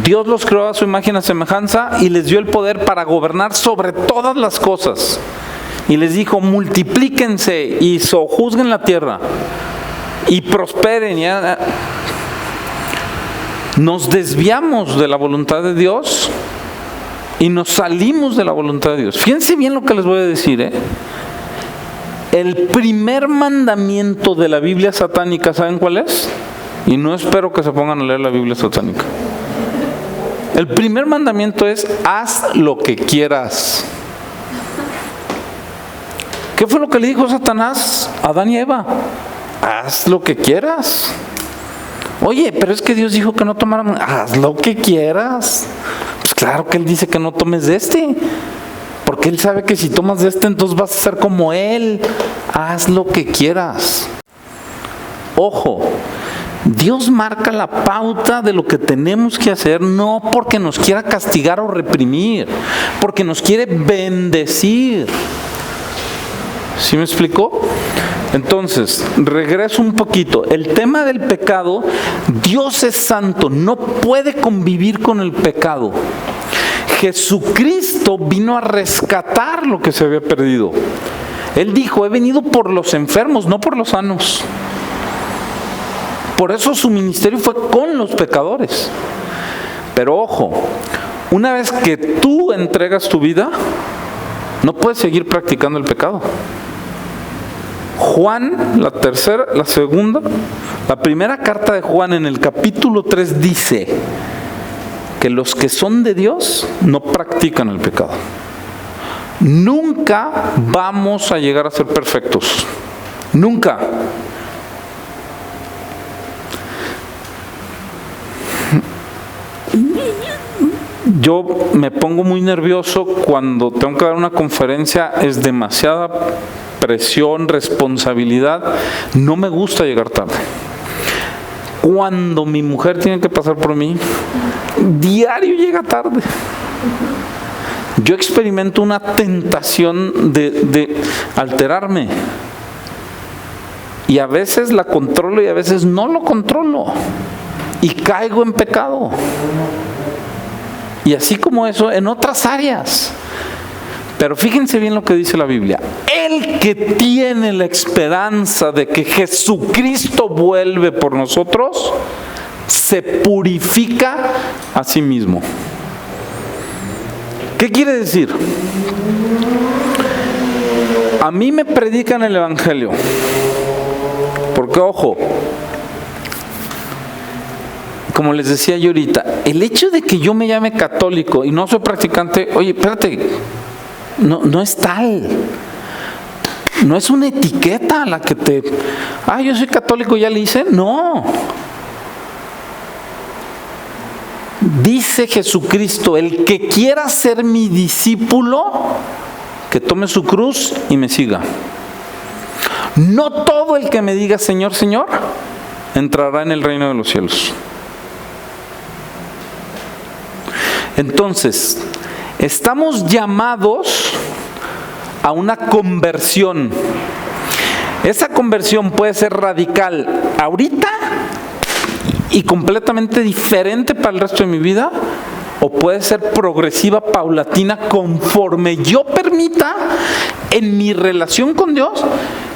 Dios los creó a su imagen y semejanza y les dio el poder para gobernar sobre todas las cosas. Y les dijo, multiplíquense y sojuzguen la tierra y prosperen. Nos desviamos de la voluntad de Dios y nos salimos de la voluntad de Dios. Fíjense bien lo que les voy a decir, El primer mandamiento de la Biblia satánica, ¿saben cuál es? Y no espero que se pongan a leer la Biblia satánica. El primer mandamiento es, haz lo que quieras. ¿Qué fue lo que le dijo Satanás a Adán y Eva? Haz lo que quieras. Oye, pero es que Dios dijo que no tomáramos. Haz lo que quieras. Pues claro que Él dice que no tomes de este. Porque Él sabe que si tomas de este, entonces vas a ser como Él. Haz lo que quieras. Ojo, Dios marca la pauta de lo que tenemos que hacer, no porque nos quiera castigar o reprimir, porque nos quiere bendecir. ¿Sí me explicó? Entonces, regreso un poquito. El tema del pecado, Dios es santo, no puede convivir con el pecado. Jesucristo vino a rescatar lo que se había perdido. Él dijo, he venido por los enfermos, no por los sanos. Por eso su ministerio fue con los pecadores. Pero ojo, una vez que tú entregas tu vida, no puedes seguir practicando el pecado. Juan, la primera carta de Juan en el capítulo 3 dice que los que son de Dios no practican el pecado. Nunca vamos a llegar a ser perfectos. Nunca. Yo me pongo muy nervioso cuando tengo que dar una conferencia, es demasiada presión, responsabilidad, no me gusta llegar tarde. Cuando mi mujer tiene que pasar por mí, diario llega tarde. Yo experimento una tentación de alterarme. Y a veces la controlo y a veces no lo controlo. Y caigo en pecado. Y así como eso, en otras áreas. Pero fíjense bien lo que dice la Biblia. El que tiene la esperanza de que Jesucristo vuelve por nosotros, se purifica a sí mismo. ¿Qué quiere decir? A mí me predican el Evangelio. Porque, ojo, como les decía yo ahorita, el hecho de que yo me llame católico y no soy practicante, oye, espérate, no es tal. No es una etiqueta la que te... yo soy católico, ya le hice. No. Dice Jesucristo, el que quiera ser mi discípulo, que tome su cruz y me siga. No todo el que me diga Señor, Señor, entrará en el reino de los cielos. Entonces, estamos llamados a una conversión. Esa conversión puede ser radical ahorita y completamente diferente para el resto de mi vida, o puede ser progresiva, paulatina, conforme yo permita en mi relación con Dios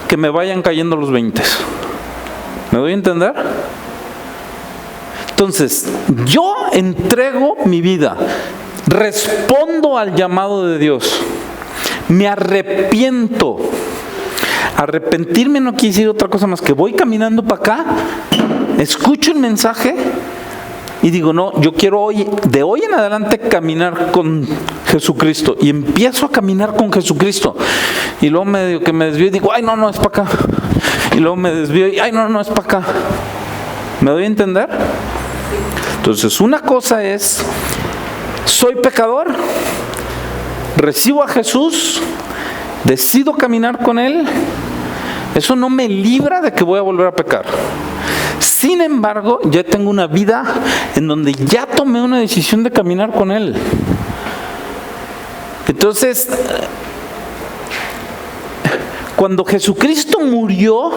que me vayan cayendo los 20. ¿Me doy a entender? Entonces, yo entrego mi vida, respondo al llamado de Dios, me arrepiento. Arrepentirme no quiere decir otra cosa más que voy caminando para acá, escucho el mensaje y digo, no, yo quiero de hoy en adelante caminar con Jesucristo, y empiezo a caminar con Jesucristo, y luego medio que me desvío y digo, no, es para acá, y luego me desvío y no, es para acá. ¿Me doy a entender? Entonces, una cosa es, soy pecador, recibo a Jesús, decido caminar con Él. Eso no me libra de que voy a volver a pecar. Sin embargo, ya tengo una vida en donde ya tomé una decisión de caminar con Él. Entonces, cuando Jesucristo murió,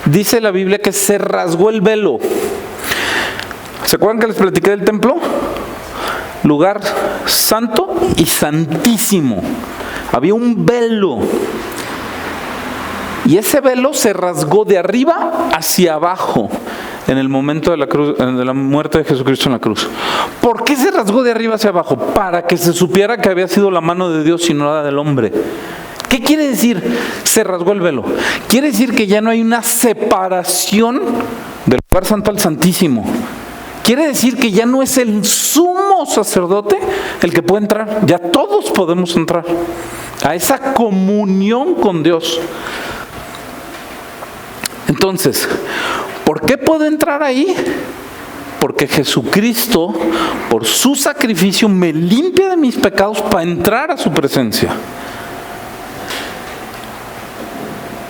dice la Biblia que se rasgó el velo. ¿Se acuerdan que les platiqué del templo? Lugar santo y santísimo. Había un velo. Y ese velo se rasgó de arriba hacia abajo en el momento de la cruz, de la muerte de Jesucristo en la cruz. ¿Por qué se rasgó de arriba hacia abajo? Para que se supiera que había sido la mano de Dios y no la del hombre. ¿Qué quiere decir? Se rasgó el velo. Quiere decir que ya no hay una separación del lugar santo al santísimo. Quiere decir que ya no es el sumo sacerdote el que puede entrar. Ya todos podemos entrar a esa comunión con Dios. Entonces, ¿por qué puedo entrar ahí? Porque Jesucristo, por su sacrificio, me limpia de mis pecados para entrar a su presencia.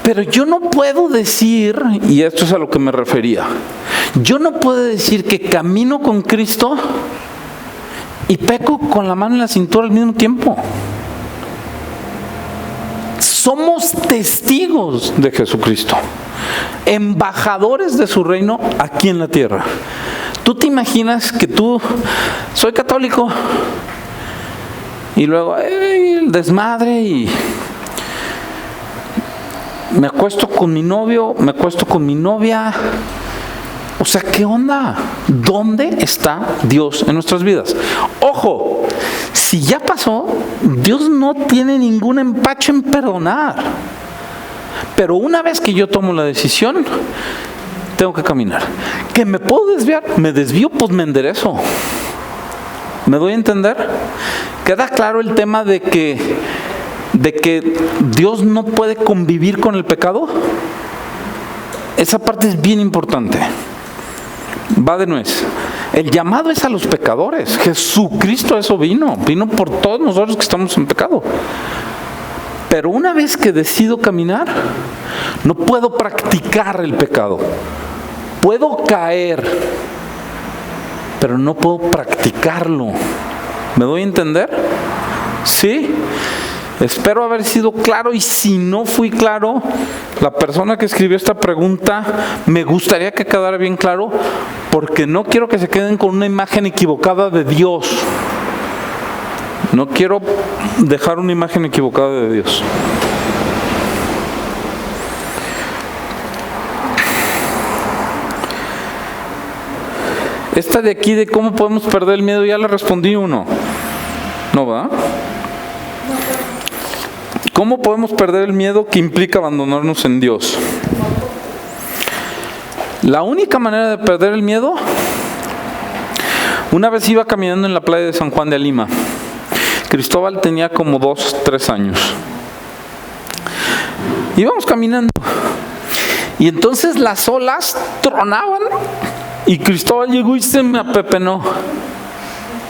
Pero yo no puedo decir, y esto es a lo que me refería, yo no puedo decir que camino con Cristo y peco con la mano en la cintura al mismo tiempo. Somos testigos de Jesucristo, embajadores de su reino aquí en la tierra. ¿Tú te imaginas que soy católico y luego el desmadre y me acuesto con mi novio, me acuesto con mi novia? O sea, ¿qué onda? ¿Dónde está Dios en nuestras vidas? Ojo, si ya pasó, Dios no tiene ningún empacho en perdonar. Pero una vez que yo tomo la decisión, tengo que caminar. ¿Que me puedo desviar? Me desvío, pues me enderezo. ¿Me doy a entender? ¿Queda claro el tema de que Dios no puede convivir con el pecado? Esa parte es bien importante. Va de nuez. El llamado es a los pecadores. Jesucristo a eso vino por todos nosotros que estamos en pecado. Pero una vez que decido caminar, no puedo practicar el pecado. Puedo caer, pero no puedo practicarlo. ¿Me doy a entender? ¿Sí? Espero haber sido claro, y si no fui claro, la persona que escribió esta pregunta, me gustaría que quedara bien claro, porque no quiero que se queden con una imagen equivocada de Dios. No quiero dejar una imagen equivocada de Dios. Esta de aquí, de cómo podemos perder el miedo, ya le respondí uno. ¿No va? ¿Cómo podemos perder el miedo que implica abandonarnos en Dios? La única manera de perder el miedo, una vez iba caminando en la playa de San Juan de Lima. Cristóbal tenía como 2, 3 años. Íbamos caminando y entonces las olas tronaban y Cristóbal llegó y se me apepenó.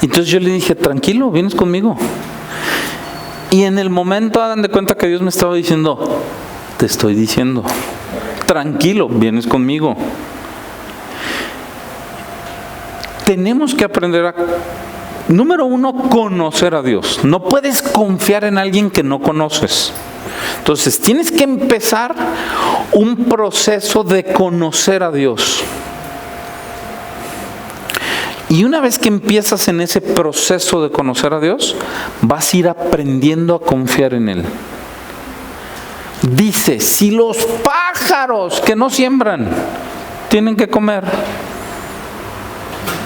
Entonces yo le dije, tranquilo, vienes conmigo. Y en el momento, hagan de cuenta que Dios me estaba diciendo, te estoy diciendo, tranquilo, vienes conmigo. Tenemos que aprender a, número 1, conocer a Dios. No puedes confiar en alguien que no conoces. Entonces tienes que empezar un proceso de conocer a Dios. Y una vez que empiezas en ese proceso de conocer a Dios, vas a ir aprendiendo a confiar en Él. Dice, si los pájaros que no siembran tienen que comer,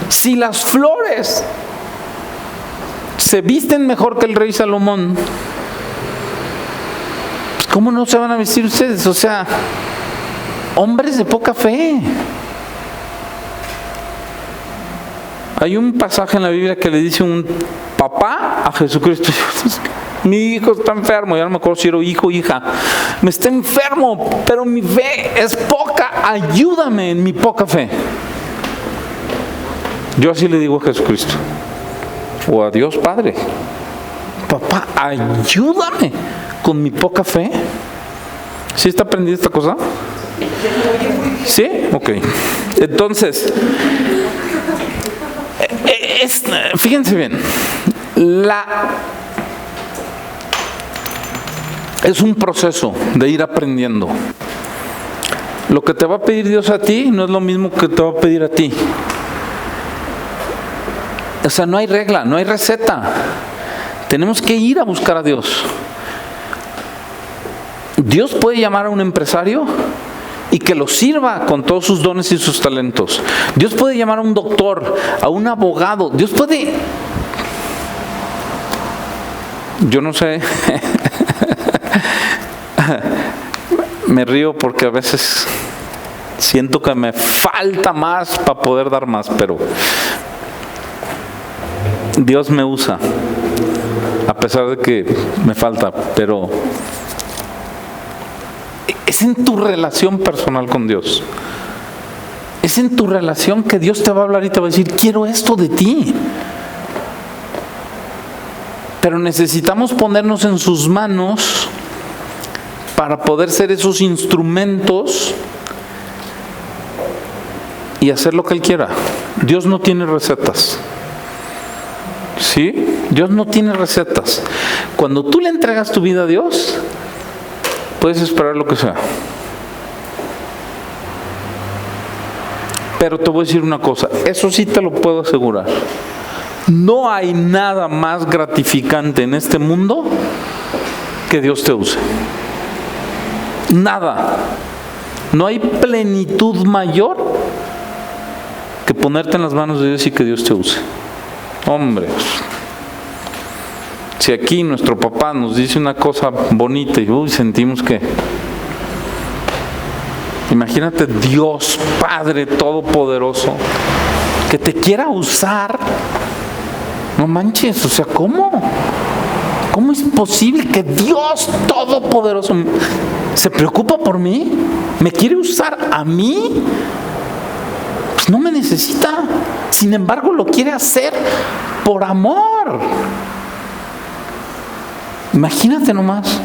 si las flores se visten mejor que el rey Salomón, pues ¿cómo no se van a vestir ustedes? O sea, hombres de poca fe. Hay un pasaje en la Biblia que le dice un papá a Jesucristo, mi hijo está enfermo, ya no me acuerdo si era hijo o hija, me está enfermo, pero mi fe es poca, ayúdame en mi poca fe. Yo así le digo a Jesucristo, o a Dios Padre, papá, ayúdame con mi poca fe. ¿Sí está aprendida esta cosa? ¿Sí? Ok. Entonces, fíjense bien, es un proceso de ir aprendiendo. Lo que te va a pedir Dios a ti no es lo mismo que te va a pedir a ti. O sea, no hay regla, no hay receta. Tenemos que ir a buscar a Dios. Dios puede llamar a un empresario y que lo sirva con todos sus dones y sus talentos. Dios puede llamar a un doctor, a un abogado. Dios puede... Yo no sé. Me río porque a veces siento que me falta más para poder dar más, pero Dios me usa, a pesar de que me falta, pero es en tu relación personal con Dios. Es en tu relación que Dios te va a hablar y te va a decir, quiero esto de ti. Pero necesitamos ponernos en sus manos para poder ser esos instrumentos y hacer lo que Él quiera. Dios no tiene recetas. ¿Sí? Dios no tiene recetas. Cuando tú le entregas tu vida a Dios, puedes esperar lo que sea. Pero te voy a decir una cosa, eso sí te lo puedo asegurar. No hay nada más gratificante en este mundo que Dios te use. Nada. No hay plenitud mayor que ponerte en las manos de Dios y que Dios te use. Hombre, si aquí nuestro papá nos dice una cosa bonita y sentimos que... Imagínate Dios Padre Todopoderoso que te quiera usar. No manches, o sea, ¿cómo? ¿Cómo es posible que Dios Todopoderoso se preocupa por mí? ¿Me quiere usar a mí? Pues no me necesita. Sin embargo, lo quiere hacer por amor. Imagínate nomás.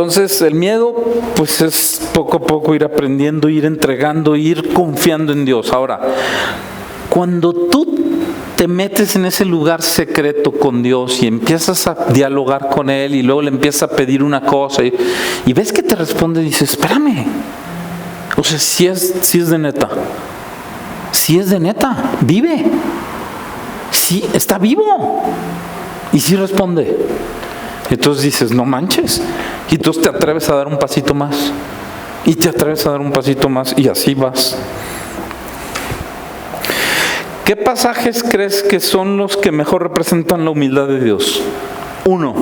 Entonces el miedo pues es poco a poco ir aprendiendo, ir entregando, ir confiando en Dios. Ahora, cuando tú te metes en ese lugar secreto con Dios y empiezas a dialogar con Él y luego le empiezas a pedir una cosa y ves que te responde y dices, espérame, o sea, si es de neta, si es de neta, vive, sí, está vivo y sí responde. Entonces dices, no manches, y entonces te atreves a dar un pasito más y te atreves a dar un pasito más y así vas. ¿Qué pasajes crees que son los que mejor representan la humildad de Dios? Uno,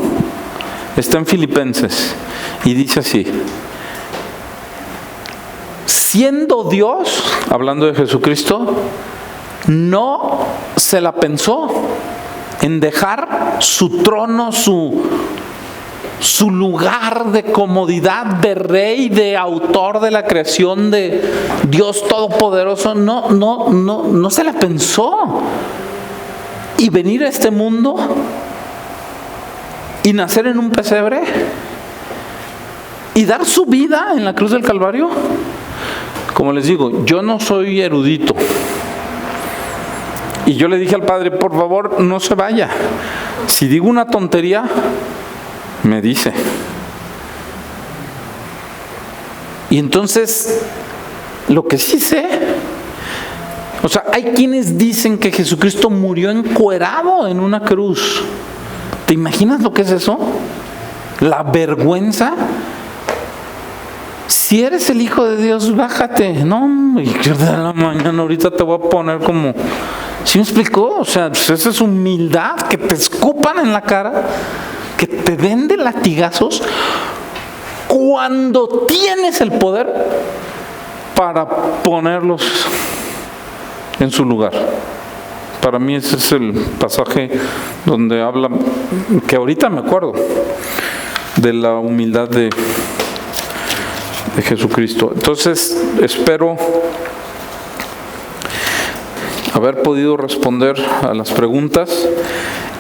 está en Filipenses y dice así: siendo Dios, hablando de Jesucristo, no se la pensó en dejar su trono, su lugar de comodidad de rey, de autor de la creación, de Dios todopoderoso. No se la pensó. Y venir a este mundo y nacer en un pesebre y dar su vida en la cruz del Calvario. Como les digo, yo no soy erudito. Y yo le dije al Padre, por favor, no se vaya. Si digo una tontería, me dice. Y entonces, lo que sí sé, o sea, hay quienes dicen que Jesucristo murió encuerado en una cruz. ¿Te imaginas lo que es eso? La vergüenza. Si eres el Hijo de Dios, bájate. No, y de la mañana ahorita te voy a poner como... ¿Sí me explicó? O sea, pues esa es humildad, que te escupan en la cara, que te den de latigazos cuando tienes el poder para ponerlos en su lugar. Para mí ese es el pasaje donde habla, que ahorita me acuerdo, de la humildad de Jesucristo. Entonces, espero haber podido responder a las preguntas.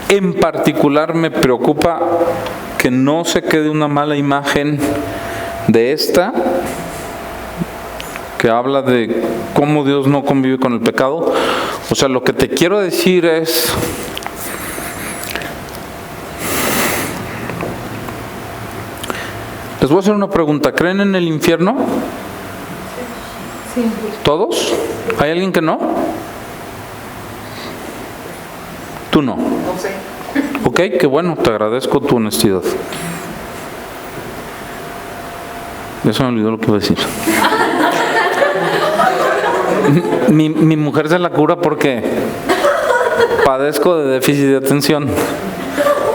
En particular me preocupa que no se quede una mala imagen de esta, que habla de cómo Dios no convive con el pecado. O sea, lo que te quiero decir es, les voy a hacer una pregunta. ¿Creen en el infierno? Sí. ¿Todos? ¿Hay alguien que no? Tú no. No sé. Ok, qué bueno, te agradezco tu honestidad. Ya se me olvidó lo que iba a decir. Mi mujer se la cura porque padezco de déficit de atención.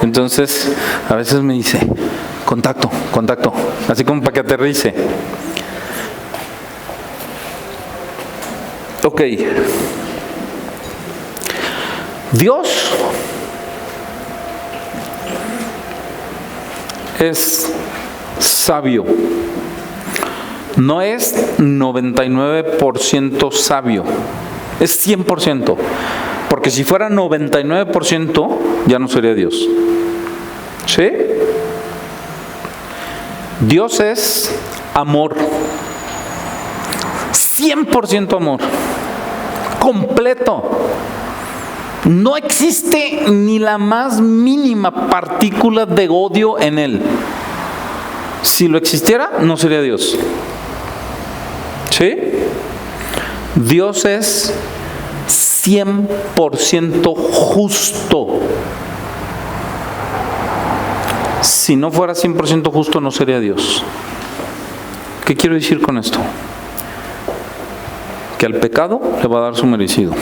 Entonces, a veces me dice, contacto, así como para que aterrice. Ok. Dios es sabio. No es 99% sabio, es 100%. Porque si fuera 99%, ya no sería Dios. ¿Sí? Dios es amor. 100% amor. Completo. No existe ni la más mínima partícula de odio en Él. Si lo existiera, no sería Dios. ¿Sí? Dios es 100% justo. Si no fuera 100% justo, no sería Dios. ¿Qué quiero decir con esto? Que al pecado le va a dar su merecido.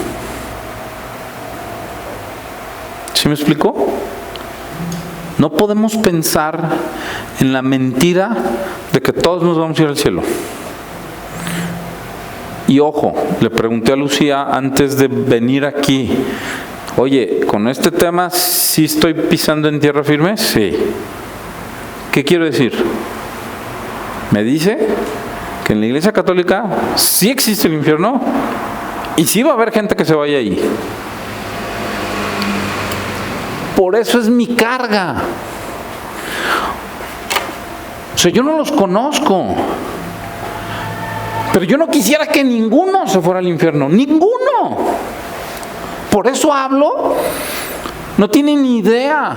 ¿Sí me explicó? No podemos pensar en la mentira de que todos nos vamos a ir al cielo. Y ojo, le pregunté a Lucía antes de venir aquí, oye, ¿con este tema sí estoy pisando en tierra firme? Sí. ¿Qué quiero decir? Me dice que en la Iglesia Católica sí existe el infierno y sí va a haber gente que se vaya ahí. Por eso es mi carga. O sea, yo no los conozco. Pero yo no quisiera que ninguno se fuera al infierno. ¡Ninguno! Por eso hablo. No tienen ni idea.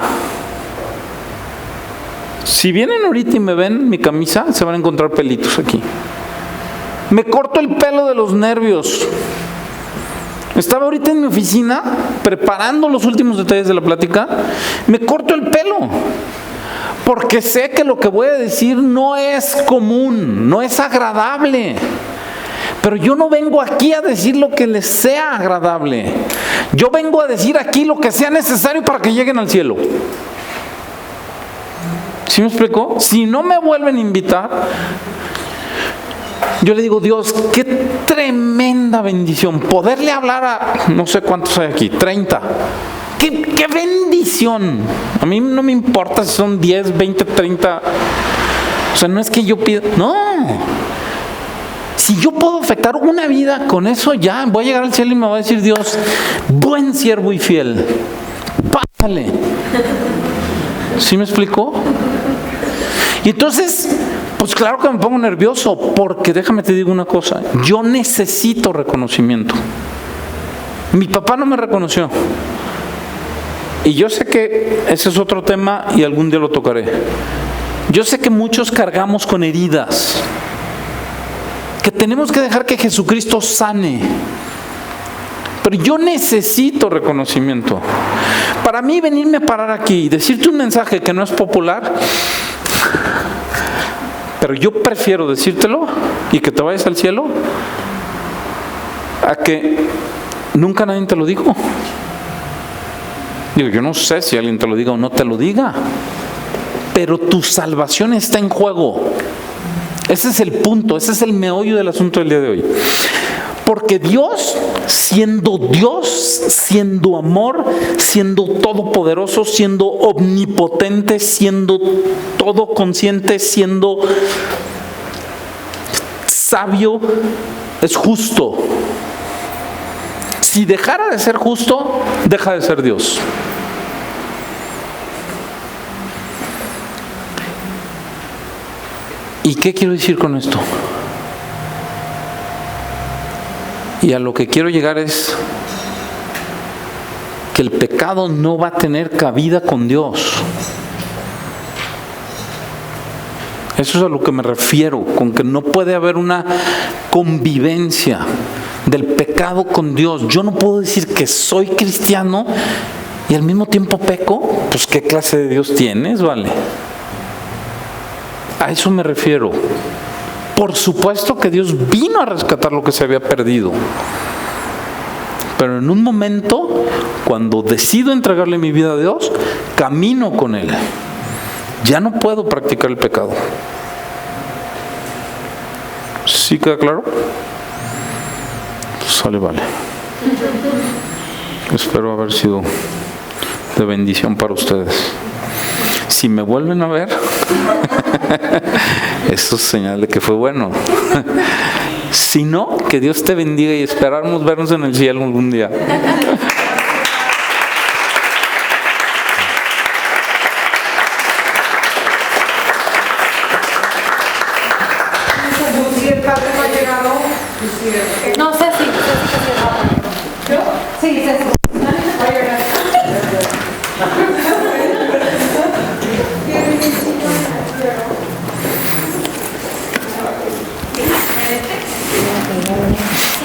Si vienen ahorita y me ven mi camisa, se van a encontrar pelitos aquí. Me corto el pelo de los nervios. Estaba ahorita en mi oficina preparando los últimos detalles de la plática. Me corto el pelo. Porque sé que lo que voy a decir no es común, no es agradable. Pero yo no vengo aquí a decir lo que les sea agradable. Yo vengo a decir aquí lo que sea necesario para que lleguen al cielo. ¿Sí me explico? Si no me vuelven a invitar, yo le digo, Dios, qué tremenda bendición poderle hablar a, no sé cuántos hay aquí, 30. ¡Qué bendición! A mí no me importa si son 10, 20, 30. O sea, no es que yo pida. No. Si yo puedo afectar una vida con eso, ya voy a llegar al cielo y me va a decir Dios, buen siervo y fiel. Pásale. ¿Sí me explicó? Y entonces, pues claro que me pongo nervioso, porque déjame te digo una cosa. Yo necesito reconocimiento. Mi papá no me reconoció. Y yo sé que ese es otro tema y algún día lo tocaré. Yo sé que muchos cargamos con heridas, que tenemos que dejar que Jesucristo sane. Pero yo necesito reconocimiento. Para mí venirme a parar aquí y decirte un mensaje que no es popular, pero yo prefiero decírtelo y que te vayas al cielo, a que nunca nadie te lo dijo. Digo, yo no sé si alguien te lo diga o no te lo diga, pero tu salvación está en juego. Ese es el punto, ese es el meollo del asunto del día de hoy. Porque Dios, siendo amor, siendo todopoderoso, siendo omnipotente, siendo todo consciente, siendo sabio, es justo. Si dejara de ser justo, deja de ser Dios. ¿Y qué quiero decir con esto? Y a lo que quiero llegar es que el pecado no va a tener cabida con Dios. Eso es a lo que me refiero, con que no puede haber una convivencia del pecado con Dios. Yo no puedo decir que soy cristiano y al mismo tiempo peco. Pues ¿qué clase de Dios tienes, vale? A eso me refiero. Por supuesto que Dios vino a rescatar lo que se había perdido. Pero en un momento, cuando decido entregarle mi vida a Dios, camino con Él. Ya no puedo practicar el pecado. ¿Sí queda claro? Sale, vale. Espero haber sido de bendición para ustedes. Si me vuelven a ver, eso es señal de que fue bueno. Si no, que Dios te bendiga y esperamos vernos en el cielo algún día. No sé si. ¿Yo? Sí, Ceci.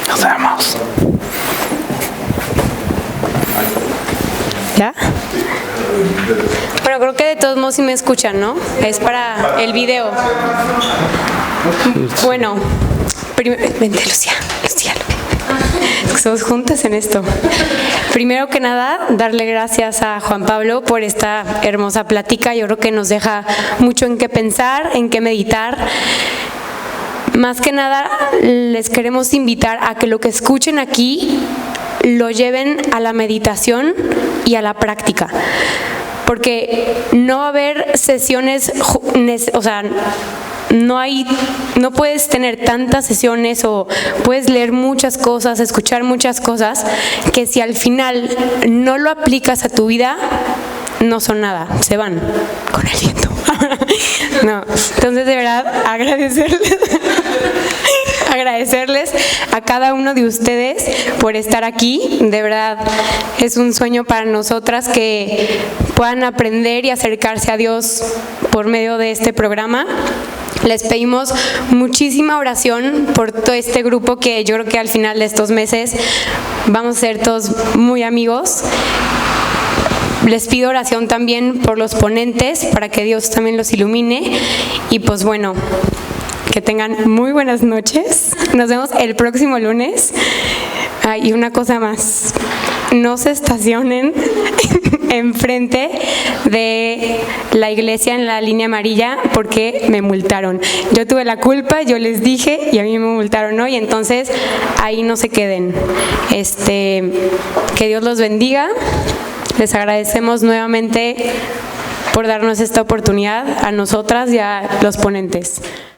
Nos vemos. ¿Ya? Bueno, creo que de todos modos sí me escuchan, ¿no? Es para el video. Bueno, vente Lucía. Es que somos juntas en esto. Primero que nada, darle gracias a Juan Pablo por esta hermosa plática. Yo creo que nos deja mucho en qué pensar, en qué meditar. Más que nada, les queremos invitar a que lo que escuchen aquí lo lleven a la meditación y a la práctica. Porque no va a haber sesiones, o sea, no puedes tener tantas sesiones o puedes leer muchas cosas, escuchar muchas cosas, que si al final no lo aplicas a tu vida, no son nada, se van con el viento. No, entonces de verdad agradecerles a cada uno de ustedes por estar aquí. De verdad es un sueño para nosotras que puedan aprender y acercarse a Dios por medio de este programa. Les pedimos muchísima oración por todo este grupo, que yo creo que al final de estos meses vamos a ser todos muy amigos. Les pido oración también por los ponentes, para que Dios también los ilumine. Y pues bueno, que tengan muy buenas noches. Nos vemos el próximo lunes. Y una cosa más, no se estacionen enfrente de la iglesia en la línea amarilla, porque me multaron. Yo tuve la culpa, yo les dije y a mí me multaron hoy, entonces ahí no se queden. Que Dios los bendiga. Les agradecemos nuevamente por darnos esta oportunidad a nosotras y a los ponentes.